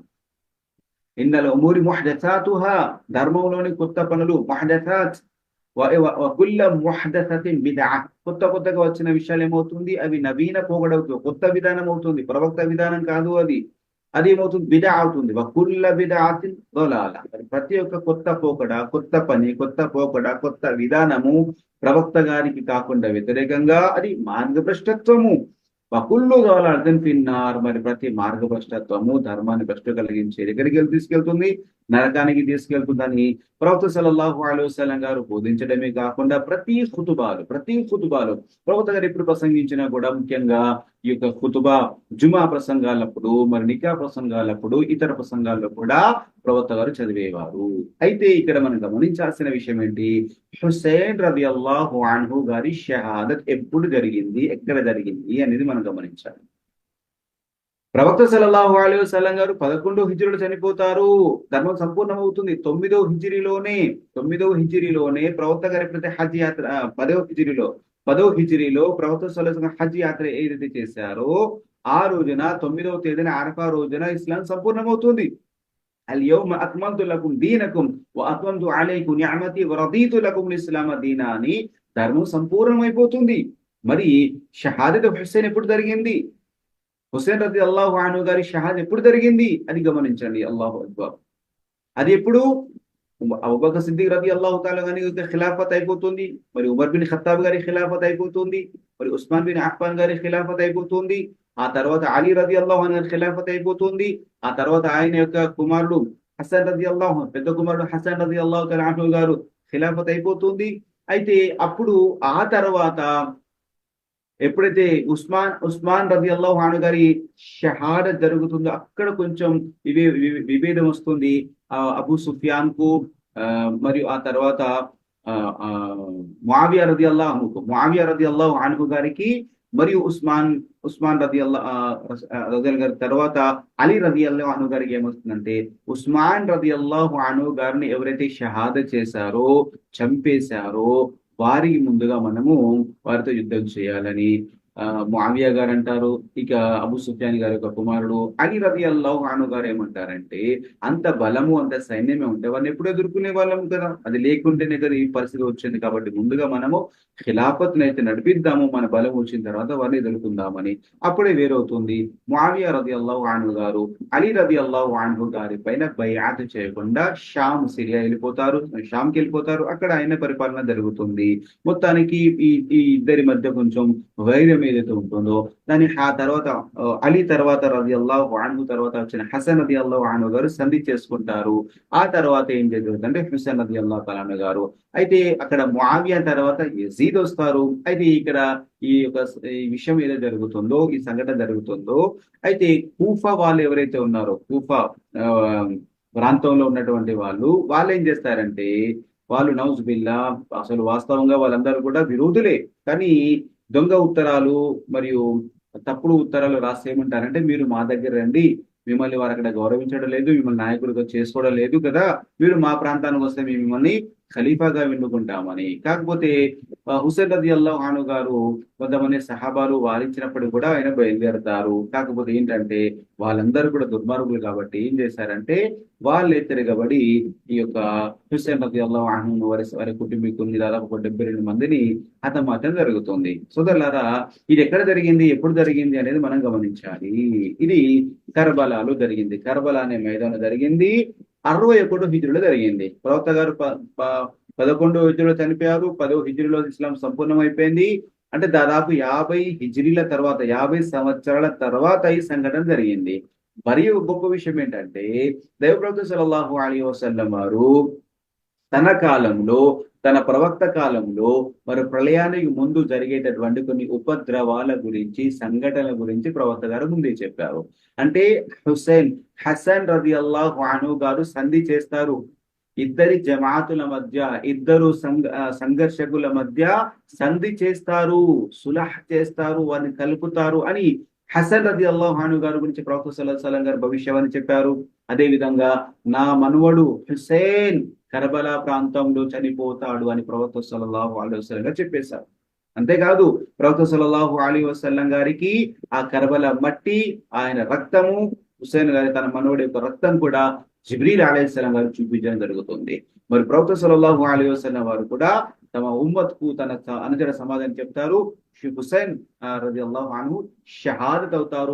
ఇన్నల్ ఉమూరి ముహదసాతుహా, ధర్మంలోని కొత్త పనులు ముహదసాత్, కుల్ల ముహదసతిన్ బిదా, కొత్తగా వచ్చిన విషయాలు ఏమవుతుంది, అవి నవీన పోగడవుతుంది, కొత్త విధానం అవుతుంది, ప్రవక్త విధానం కాదు. అది ఏమవుతుంది, బిదా అవుతుంది. వకుల్ల బిదాతిన్ దలాల, ప్రతి ఒక్క కొత్త పోకడ, కొత్త పని, కొత్త పోకడ, కొత్త విధానము ప్రవక్త గారికి కాకుండా వ్యతిరేకంగా అది మార్గభ్రష్టత్వము. వకుల్లు దలాలతిన్ ఫిన్నార్, మరి ప్రతి మార్గభ్రష్టత్వము ధర్మాన్ని భ్రష్టు కలిగించే దగ్గరికి తీసుకెళ్తుంది, నరకానికి తీసుకెళ్తుందని ప్రవక్త సల్లల్లాహు అలైహి వసల్లం గారు బోధించడమే కాకుండా ప్రతి ఖుతుబాలు ప్రవక్త గారు ఎప్పుడు ప్రసంగించినా కూడా, ముఖ్యంగా ఈ యొక్క ఖుతుబా, జుమా ప్రసంగాలప్పుడు, మరి నికా ప్రసంగాలప్పుడు, ఇతర ప్రసంగాల్లో కూడా ప్రవక్త గారు చదివేవారు. అయితే ఇక్కడ మనం గమనించాల్సిన విషయం ఏంటి, హుసైన్ రదియల్లాహు అన్హు గారి షహాదత్ ఎప్పుడు జరిగింది, ఎక్కడ జరిగింది అనేది మనం గమనించాలి. ప్రవక్త సల్లల్లాహు అలైహి వసల్లం గారు 11వ హిజ్రీలో చనిపోతారు. ధర్మం సంపూర్ణమవుతుంది. 9వ హిజ్రీలోనే ప్రవక్త గారు ఎప్పుడైతే హజ్ యాత్ర 10వ హిజ్రీలో ప్రవక్త సల్లల్లాహు అలైహి వసల్లం హజ్ యాత్ర ఏదైతే చేశారో ఆ రోజున 9వ తేదీన అరఫా రోజున ఇస్లాం సంపూర్ణమవుతుంది. అల్యౌమ అక్మల్తు లకుం దీనకుం వ అత్మమ్తు అలైకుం నిఅమతి వ రదీతు లకుం ఇస్లామ దీనా అని ధర్మం సంపూర్ణమైపోతుంది. మరి షహాదత్ హుస్సేన్ ఎప్పుడు జరిగింది? హుస్సేన్ రదియల్లాహు అన్హు గారి షహాదత్ ఎప్పుడు జరిగింది? అది గమనించండి. అల్లాహు అక్బర్. అది ఎప్పుడు? అబూబకర్ సిద్దిక్ రదియల్లాహు తఆలా గారి ఖిలాఫత్ అయిపోతుంది. మరి ఉమర్ బిన్ ఖత్తాబ్ గారి ఖిలాఫత్ అయిపోతుంది. మరి ఉస్మాన్ బిన్ అఫ్ఫాన్ గారి ఖిలాఫత్ అయిపోతుంది. ఆ తర్వాత అలీ రదియల్లాహు అన్హు గారి ఖిలాఫత్ అయిపోతుంది. ఆ తర్వాత ఆయన యొక్క కుమారుడు హసన్ రదియల్లాహు పెద్ద కుమారుడు హసన్ రదియల్లాహు తఆలా అన్హు గారు ఖిలాఫత్ అయిపోతుంది. అయితే అప్పుడు ఆ తర్వాత ఎప్పుడైతే ఉస్మాన్ రదియల్లాహు అన్హు గారి షహాదత్ జరుగుతుందో అక్కడ కొంచెం విభేదం వస్తుంది. అబూ సుఫియాన్ కు మరియు ఆ తర్వాత ముఆవియా రదియల్లాహు అన్హు గారికి మరియు ఉస్మాన్ రదియల్లాహు గారి తర్వాత అలీ రదియల్లాహు అన్హు గారికి ఏమొస్తుందంటే ఉస్మాన్ రదియల్లాహు అన్హు గారిని ఎవరైతే షహాదత్ చేశారో చంపేశారో వారికి ముందుగా మనము వారితో యుద్ధం చేయాలని ముఆవియా గారు అంటారు. ఇక అబూ సుఫియాన్ గారి యొక్క కుమారుడు అలీ రదియల్లాహు అన్హు గారు ఏమంటారంటే అంత బలము అంత సైన్యమే ఉంటే వారిని ఎప్పుడు ఎదుర్కొనే వాళ్ళము కదా, అది లేకుంటేనే కదా ఈ పరిస్థితి వచ్చింది. కాబట్టి ముందుగా మనము ఖిలాఫత్ అయితే నడిపిద్దాము, మన బలం వచ్చిన తర్వాత వారిని ఎదుర్కొందామని. అప్పుడే వేరవుతుంది. ముఆవియా రదియల్లాహు అన్హు గారు అలీ రదియల్లాహు అన్హు గారి పైన బైఅత్ చేయకుండా సిరియా వెళ్ళిపోతారు, షామ్కి వెళ్ళిపోతారు. అక్కడ ఆయన పరిపాలన జరుగుతుంది. మొత్తానికి ఈ ఇద్దరి మధ్య కొంచెం వైరం ఏదైతే ఉంటుందో దాని ఆ తర్వాత అలీ తర్వాత రదియల్లాహు అన్హు తర్వాత వచ్చిన హసన్ రదియల్లాహు అన్హు గారు సంధి చేసుకుంటారు. ఆ తర్వాత ఏం జరుగుతుందంటే హుస్సేన్ రదియల్లాహు తఆలా అన్హు గారు అయితే అక్కడ ముఆవియా తర్వాత యజీద్ వస్తారు. అయితే ఇక్కడ ఈ విషయం ఏదో జరుగుతుందో ఈ సంఘటన జరుగుతుందో అయితే కూఫా వాళ్ళు ఎవరైతే ఉన్నారో కూఫా ప్రాంతంలో ఉన్నటువంటి వాళ్ళు ఏం చేస్తారంటే వాళ్ళు నౌజ్ బిల్లా అసలు వాస్తవంగా వాళ్ళందరూ కూడా విరోధులే, కానీ దొంగ ఉత్తరాలు మరియు తప్పుడు ఉత్తరాలు రాసి ఏమంటారంటే మీరు మా దగ్గర రండి, మిమ్మల్ని వారు అక్కడ గౌరవించడం లేదు, మిమ్మల్ని నాయకుడిగా చేసుకోవడం లేదు కదా, మీరు మా ప్రాంతానికి వస్తే మేము మిమ్మల్ని ఖలీఫాగా ఎన్నుకుంటామని. కాకపోతే హుస్సేన్ రదియల్లాహు అన్హు గారు కొంతమంది సహాబాలు వారించినప్పుడు కూడా ఆయన బయలుదేరతారు. కాకపోతే ఏంటంటే వాళ్ళందరూ కూడా దుర్మార్గులు కాబట్టి ఏం చేశారంటే వాళ్ళే తిరగబడి ఈ యొక్క హుస్సేన్ రదియల్లాహు అన్హు వారి కుటుంబీకుల్ని దాదాపు 72 మందిని హతమార్చడం జరుగుతుంది. సోదరులారా, ఇది ఎక్కడ జరిగింది, ఎప్పుడు జరిగింది అనేది మనం గమనించాలి. ఇది కర్బలాలో జరిగింది. కర్బలా అనే మైదానం జరిగింది. 61 హిజ్రీలో జరిగింది. ప్రవక్త గారు 11వ హిజ్రీలో చనిపోయారు. 10వ హిజ్రీలో ఇస్లాం సంపూర్ణమైపోయింది. అంటే దాదాపు 50 హిజ్రీల తర్వాత 50 సంవత్సరాల తర్వాత ఈ సంఘటన జరిగింది. మరియు గొప్ప విషయం ఏంటంటే దైవప్రవక్త సల్లల్లాహు అలైహి వసల్లం వారు తన కాలంలో తన ప్రవక్త కాలంలో మరి ప్రళయానికి ముందు జరిగేటటువంటి కొన్ని ఉపద్రవాల గురించి సంఘటనల గురించి ప్రవక్త గారు ముందే చెప్పారు. అంటే హసన్ రదియల్లాహు అన్హు గారు సంధి చేస్తారు. ఇద్దరి జమాతుల మధ్య ఇద్దరు సంఘర్షకుల మధ్య సంధి చేస్తారు, సులహ్ చేస్తారు, వారిని కలుపుతారు అని హసన్ రదియల్లాహు అన్హు గారి గురించి ప్రవక్త సల్లల్లాహు అలైహి వసల్లం గారు భవిష్యవాణి చెప్పారు. అదే విధంగా నా మనవడు హుస్సేన్ కర్బలా ప్రాంతంలో చనిపోతాడు అని ప్రవక్త సల్లల్లాహు అలైహి వసల్లం గారు చెప్పేశారు. అంతేకాదు ప్రవక్త సల్లల్లాహు అలైహి వసల్లం గారికి ఆ కర్బలా మట్టి, ఆయన రక్తము, హుస్సేన్ గారి తన మనవడి యొక్క రక్తం కూడా జిబ్రీల్ అలైహిస్సలాం గారు చూపించడం జరుగుతుంది. మరి ప్రవక్త సల్లల్లాహు అలైహి వసల్లం వారు కూడా తమ ఉమ్మత్ కు తన అనుచర సమాధానం చెప్తారు. హుస్సేన్ రదియల్లాహు అన్హు షహాదత్ అవుతారు,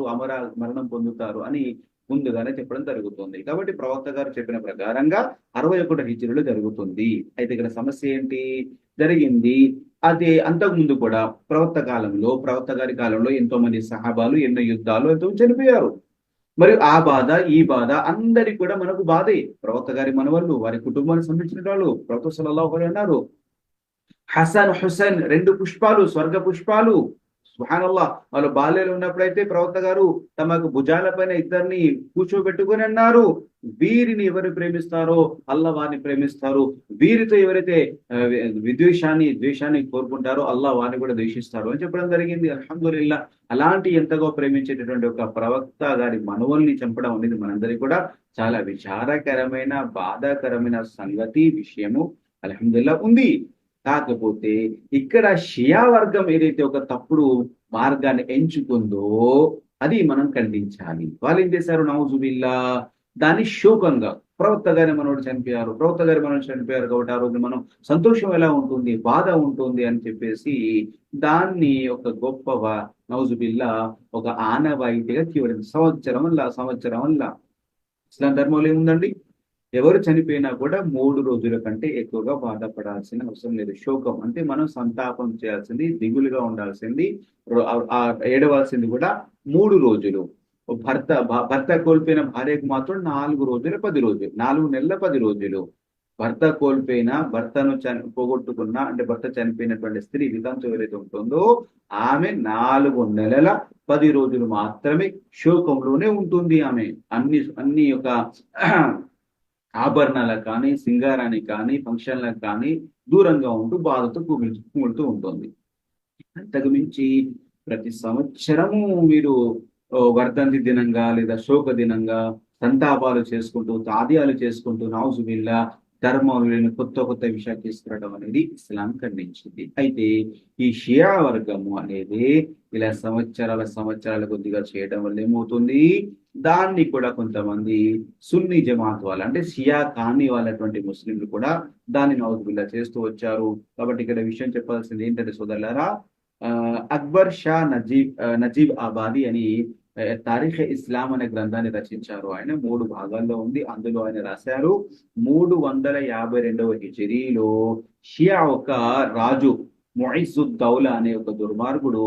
మరణం పొందుతారు అని ముందుగానే చెప్పడం జరుగుతుంది. కాబట్టి ప్రవక్త గారు చెప్పిన ప్రకారంగా 61 హిజ్రీలో జరుగుతుంది. అయితే ఇక్కడ సమస్య ఏంటి జరిగింది? అదే అంతకు ముందు కూడా ప్రవక్త గారి కాలంలో ఎంతో మంది సహాబాలు ఎన్నో యుద్ధాలు ఎంతో చనిపోయారు. మరియు ఆ బాధ ఈ బాధ అందరికి కూడా మనకు బాధే. ప్రవక్త గారి మనవళ్ళు, వారి కుటుంబానికి సంబంధించిన వాళ్ళు ప్రవక్త సల్లల్లాహు అలైహి అన్నారు, హసన్ హుస్సేన్ 2 పుష్పాలు, స్వర్గ పుష్పాలు, సుబ్హానల్లాహ్. వాళ్ళు బాల్యంలో ఉన్నప్పుడైతే ప్రవక్త గారు తమకు భుజాల పైన ఇద్దరిని కూర్చోబెట్టుకొని అన్నారు, వీరిని ఎవరు ప్రేమిస్తారో అల్లా వారిని ప్రేమిస్తారు, వీరితో ఎవరైతే ద్వేషాన్ని కోరుకుంటారో అల్లా వారిని కూడా ద్వేషిస్తారు అని చెప్పడం జరిగింది. అల్హమ్దులిల్లా. అలాంటి ఎంతగా ప్రేమించేటటువంటి ఒక ప్రవక్త గారి మనవల్ని చంపడం అనేది మనందరికీ కూడా చాలా విచారకరమైన, బాధాకరమైన సంగతి, విషయము అల్హమ్దులిల్లా ఉంది. కాకపోతే ఇక్కడ షియా వర్గం ఏదైతే ఒక తప్పుడు మార్గాన్ని ఎంచుకుందో అది మనం ఖండించాలి. వాళ్ళు ఏం చేశారు? నౌజుబిల్లా, దాన్ని శోకంగా ప్రవక్త గారి మనోడు చనిపోయారు కాబట్టి ఆ రోజు మనం సంతోషం ఎలా ఉంటుంది, బాధ ఉంటుంది అని చెప్పేసి దాన్ని ఒక గొప్ప నౌజుబిల్లా ఒక ఆనవాయితీగా తీవ్రం సంవత్సరం వల్ల ఇస్లాం ధర్మంలో ఏముందండి? ఎవరు చనిపోయినా కూడా 3 రోజుల కంటే ఎక్కువగా బాధపడాల్సిన అవసరం లేదు. శోకం అంటే మనం సంతాపం చేయాల్సింది, దిగులుగా ఉండాల్సింది, ఏడవాల్సింది కూడా 3 రోజులు. భర్త కోల్పోయిన భార్యకు మాత్రం 4 రోజుల 10 రోజులు, 4 నెలల 10 రోజులు. భర్త కోల్పోయిన, పోగొట్టుకున్న అంటే భర్త చనిపోయినటువంటి స్త్రీ వితంతు ఎవరైతే ఉంటుందో ఆమె 4 నెలల 10 రోజులు మాత్రమే శోకంలోనే ఉంటుంది. ఆమె అన్ని యొక్క ఆభరణాలకు కానీ, సింగారానికి కానీ, ఫంక్షన్లకు కానీ దూరంగా ఉంటూ బాధతో కుమిడుతూ ఉంటుంది. అంతకు మించి ప్రతి సంవత్సరము మీరు వర్ధంతి దినంగా లేదా శోక దినంగా సంతాపాలు చేసుకుంటూ, తాద్యాలు చేసుకుంటూ నౌజుబిల్లా ధర్మంలోని కొత్త విషయాలు తీసుకురావడం అనేది ఇస్లాం ఖండించింది. అయితే ఈ షియా వర్గము అనేది ఇలా సంవత్సరాల కొద్దిగా చేయడం వల్ల ఏమవుతుంది? దాన్ని కూడా కొంతమంది సున్నీ జమాత్ వాళ్ళు అంటే షియా కాని వాళ్ళటువంటి ముస్లింలు కూడా దాన్ని నౌజుబిల్లా చేస్తూ వచ్చారు. కాబట్టి ఇక్కడ విషయం చెప్పాల్సింది ఏంటంటే సోదరులారా, అక్బర్ షా నజీబ్ ఆబాది అని తారీఖ్ ఇస్లాం అనే గ్రంథాన్ని రచించారు. ఆయన 3 భాగాల్లో ఉంది. అందులో ఆయన రాశారు 352వ హిజరీలో షియా ఒక రాజు ముయిజుద్దౌలా అనే ఒక దుర్మార్గుడు,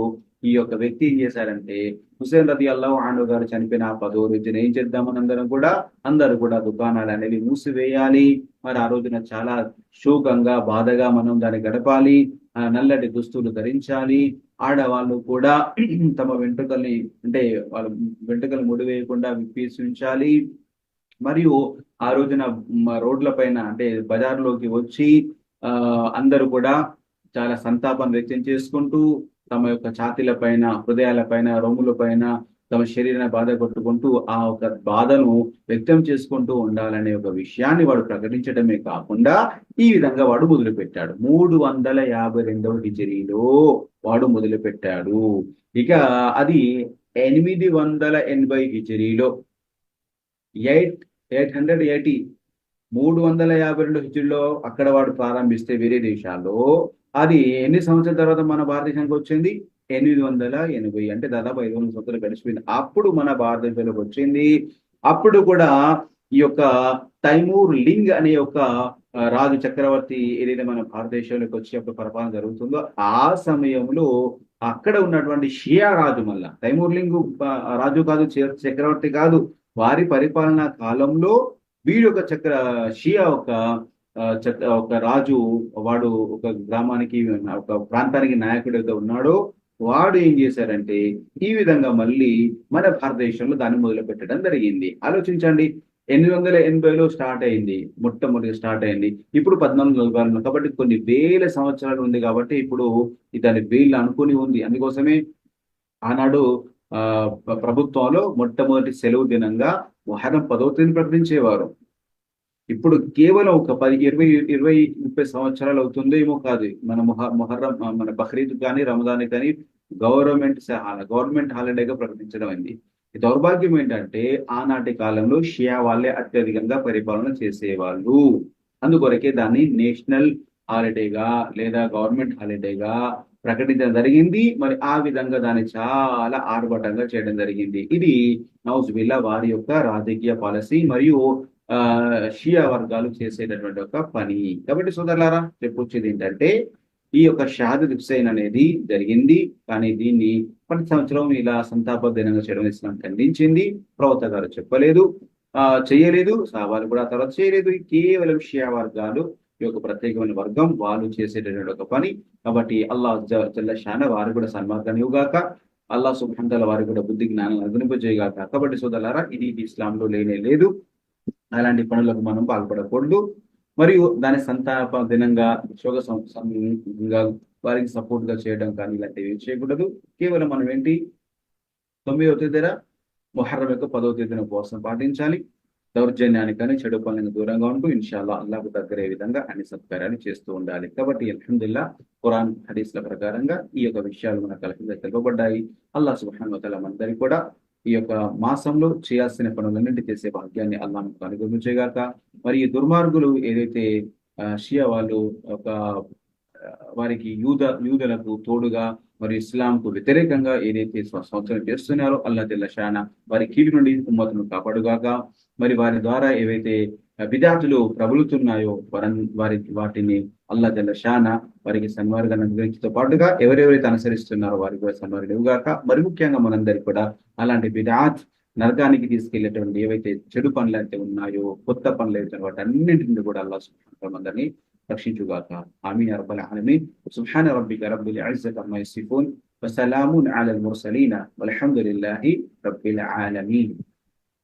ఈ యొక్క వ్యక్తి ఏం చేశారంటే హుసేన్ రదియల్లాహు అన్హు గారు చనిపోయిన 10వ రోజున ఏం చేద్దామని అందరూ కూడా దుకాణాలు అనేవి మూసివేయాలి. మరి ఆ రోజున చాలా శోకంగా, బాధగా మనం దాన్ని గడపాలి. నల్లటి దుస్తులు ధరించాలి. ఆడవాళ్ళు కూడా తమ వెంట్రుకల్ని అంటే వాళ్ళ వెంట్రుకలు ముడివేయకుండా విప్పేసి ఉంచాలి. మరియు ఆ రోజున రోడ్ల పైన అంటే బజార్లోకి వచ్చి అందరూ కూడా చాలా సంతాపం వ్యక్తం చేసుకుంటూ తమ యొక్క ఛాతీల పైన, హృదయాల పైన, రొమ్ముల పైన తమ శరీరాన్ని బాధ కొట్టుకుంటూ ఆ ఒక బాధను వ్యక్తం చేసుకుంటూ ఉండాలనే ఒక విషయాన్ని వాడు ప్రకటించడమే కాకుండా ఈ విధంగా వాడు మొదలుపెట్టాడు. 352వ హిజరీలో వాడు మొదలుపెట్టాడు. ఇక అది 880 హిజరీలో 880 352 హిజరీలో అక్కడ వాడు ప్రారంభిస్తే వేరే దేశాల్లో అది ఎన్ని సంవత్సరాల తర్వాత మన భారతదేశానికి వచ్చింది? 880 అంటే దాదాపు 500 సంవత్సరాలు గడిచిపోయింది. అప్పుడు మన భారతదేశంలోకి వచ్చింది. అప్పుడు కూడా ఈ యొక్క తైమూర్ లింగ్ అనే ఒక రాజు చక్రవర్తి ఏదైతే మన భారతదేశంలోకి వచ్చి అప్పుడు పరిపాలన జరుగుతుందో ఆ సమయంలో అక్కడ ఉన్నటువంటి షియా రాజు, మళ్ళా తైమూర్ లింగ్ రాజు కాదు, చక్రవర్తి కాదు, వారి పరిపాలనా కాలంలో వీడు ఒక షియా ఒక రాజు, వాడు ఒక గ్రామానికి, ఒక ప్రాంతానికి నాయకుడిగా ఉన్నాడో వాడు ఏం చేశారంటే ఈ విధంగా మళ్ళీ మన భారతదేశంలో దాన్ని మొదలు పెట్టడం జరిగింది. ఆలోచించండి, 880లో మొట్టమొదటి స్టార్ట్ అయింది. ఇప్పుడు 1440 కాబట్టి కొన్ని వేల సంవత్సరాలు ఉంది. కాబట్టి ఇప్పుడు దాని వేళ్ళు అనుకుని ఉంది. అందుకోసమే ఆనాడు ప్రభుత్వంలో మొట్టమొదటి సెలవు దినంగా మొహర్రం 10వ తేదీ ప్రకటించేవారు. ఇప్పుడు కేవలం ఒక 10, 20, 30 సంవత్సరాలు అవుతుందో ఏమో కాదు మన మొహర్రం, మన బక్రీద్ కానీ, రమదాన్ కానీ గవర్నమెంట్ హాలిడేగా ప్రకటించడం అయింది. ఈ దౌర్భాగ్యం ఏంటంటే ఆనాటి కాలంలో షియా వాళ్ళే అత్యధికంగా పరిపాలన చేసేవాళ్ళు. అందుకొరకే దాన్ని నేషనల్ హాలిడేగా లేదా గవర్నమెంట్ హాలిడేగా ప్రకటించడం జరిగింది. మరి ఆ విధంగా దాన్ని చాలా ఆర్భటంగా చేయడం జరిగింది. ఇది నౌజుబిల్లా వారి యొక్క రాజకీయ పాలసీ మరియు షియా వర్గాలు చేసేటటువంటి ఒక పని. కాబట్టి సోదరులారా, చెప్పొచ్చేది ఏంటంటే ఈ యొక్క షహాదత్ హుసైన్ అనేది జరిగింది. కానీ దీన్ని ప్రతి సంవత్సరం ఇలా సంతాప దినంగా చేయడం ఇస్లాం ఖండించింది. ప్రవక్త గారు చెప్పలేదు, చేయలేదు, సహాబాలు కూడా తర్వాత చేయలేదు. కేవలం షియా వర్గాలు ఈ యొక్క ప్రత్యేకమైన వర్గం వాళ్ళు చేసేటటువంటి ఒక పని. కాబట్టి అల్లాహ్ జల్ల షానా వారు కూడా సన్మార్గాన్ని ఇవ్వగాక, అల్లాహ్ సుబ్హానహు వ తఆలా వారికి కూడా బుద్ధి జ్ఞానం అనుగ్రహింపజేయగాక. కాబట్టి సోదరులారా, ఇది ఇస్లాంలో లేనే లేదు. అలాంటి పనులకు మనం పాల్పడకూడదు. మరియు దాని సంతాప దినంగా శోక వారికి సపోర్ట్ గా చేయడం కానీ ఇలాంటివి ఏం చేయకూడదు. కేవలం మనం ఏంటి 9వ తేదీన మొహర్రం యొక్క 10వ తేదీన ఉపవాసం పాటించాలి. దౌర్జన్యానికి కానీ చెడు పనులకు దూరంగా ఉంటూ ఇన్షాల్లా అల్లాహకు దగ్గరే విధంగా అన్ని సత్కార్యాలు చేస్తూ ఉండాలి. కాబట్టి అల్హమ్దులిల్లాహ్ ఖురాన్ హదీస్ల ప్రకారంగా ఈ యొక్క విషయాలు మనకు తెలుపబడ్డాయి. అల్లాహ్ సుబ్హానహు వ తఆలా మనందరికీ కూడా ఈ యొక్క మాసంలో చేయాల్సిన పనులన్నింటి చేసే భాగ్యాన్ని అల్లాహ్ మనకు అనుగ్రహించేగాక. మరి ఈ దుర్మార్గులు ఏదైతే షియా వాళ్ళు ఒక వారికి యూదులకు తోడుగా మరియు ఇస్లాంకు వ్యతిరేకంగా ఏదైతే సంవత్సరం చేస్తున్నారో అల్లాహ్ జల్ల షానా వారి కీడు నుండి ఉమ్మతును కాపాడుగాక. మరి వారి ద్వారా ఏవైతే బిదాతులు ప్రబలుతున్నాయో వాటిని అల్లాహ్ జల్ల షానా వారికి సన్మార్గాన్ని అనుగ్రహించడంతో పాటుగా ఎవరెవరైతే అనుసరిస్తున్నారో వారికి కూడా సన్మార్గం ఇవ్వగాక. మరి ముఖ్యంగా మనందరికీ కూడా అలాంటి బిదాత్ నరకానికి తీసుకెళ్లేటువంటి ఏవైతే చెడు పనులు అయితే ఉన్నాయో, కొత్త పనులు అయితే వాటి అన్నింటిని కూడా అల్లాహ్ సుబ్హానహు వ తఆలా అందరినీ రక్షించుగాక. ఆమీన్ యా రబ్బల్ ఆలమీన్. సుబ్హాన రబ్బిక రబ్బిల్ ఇజ్జతి అమ్మా యసిఫూన్ వసలామున్ అలల్ ముర్సలీన్ వల్హమ్దులిల్లాహి రబ్బిల్ ఆలమీన్.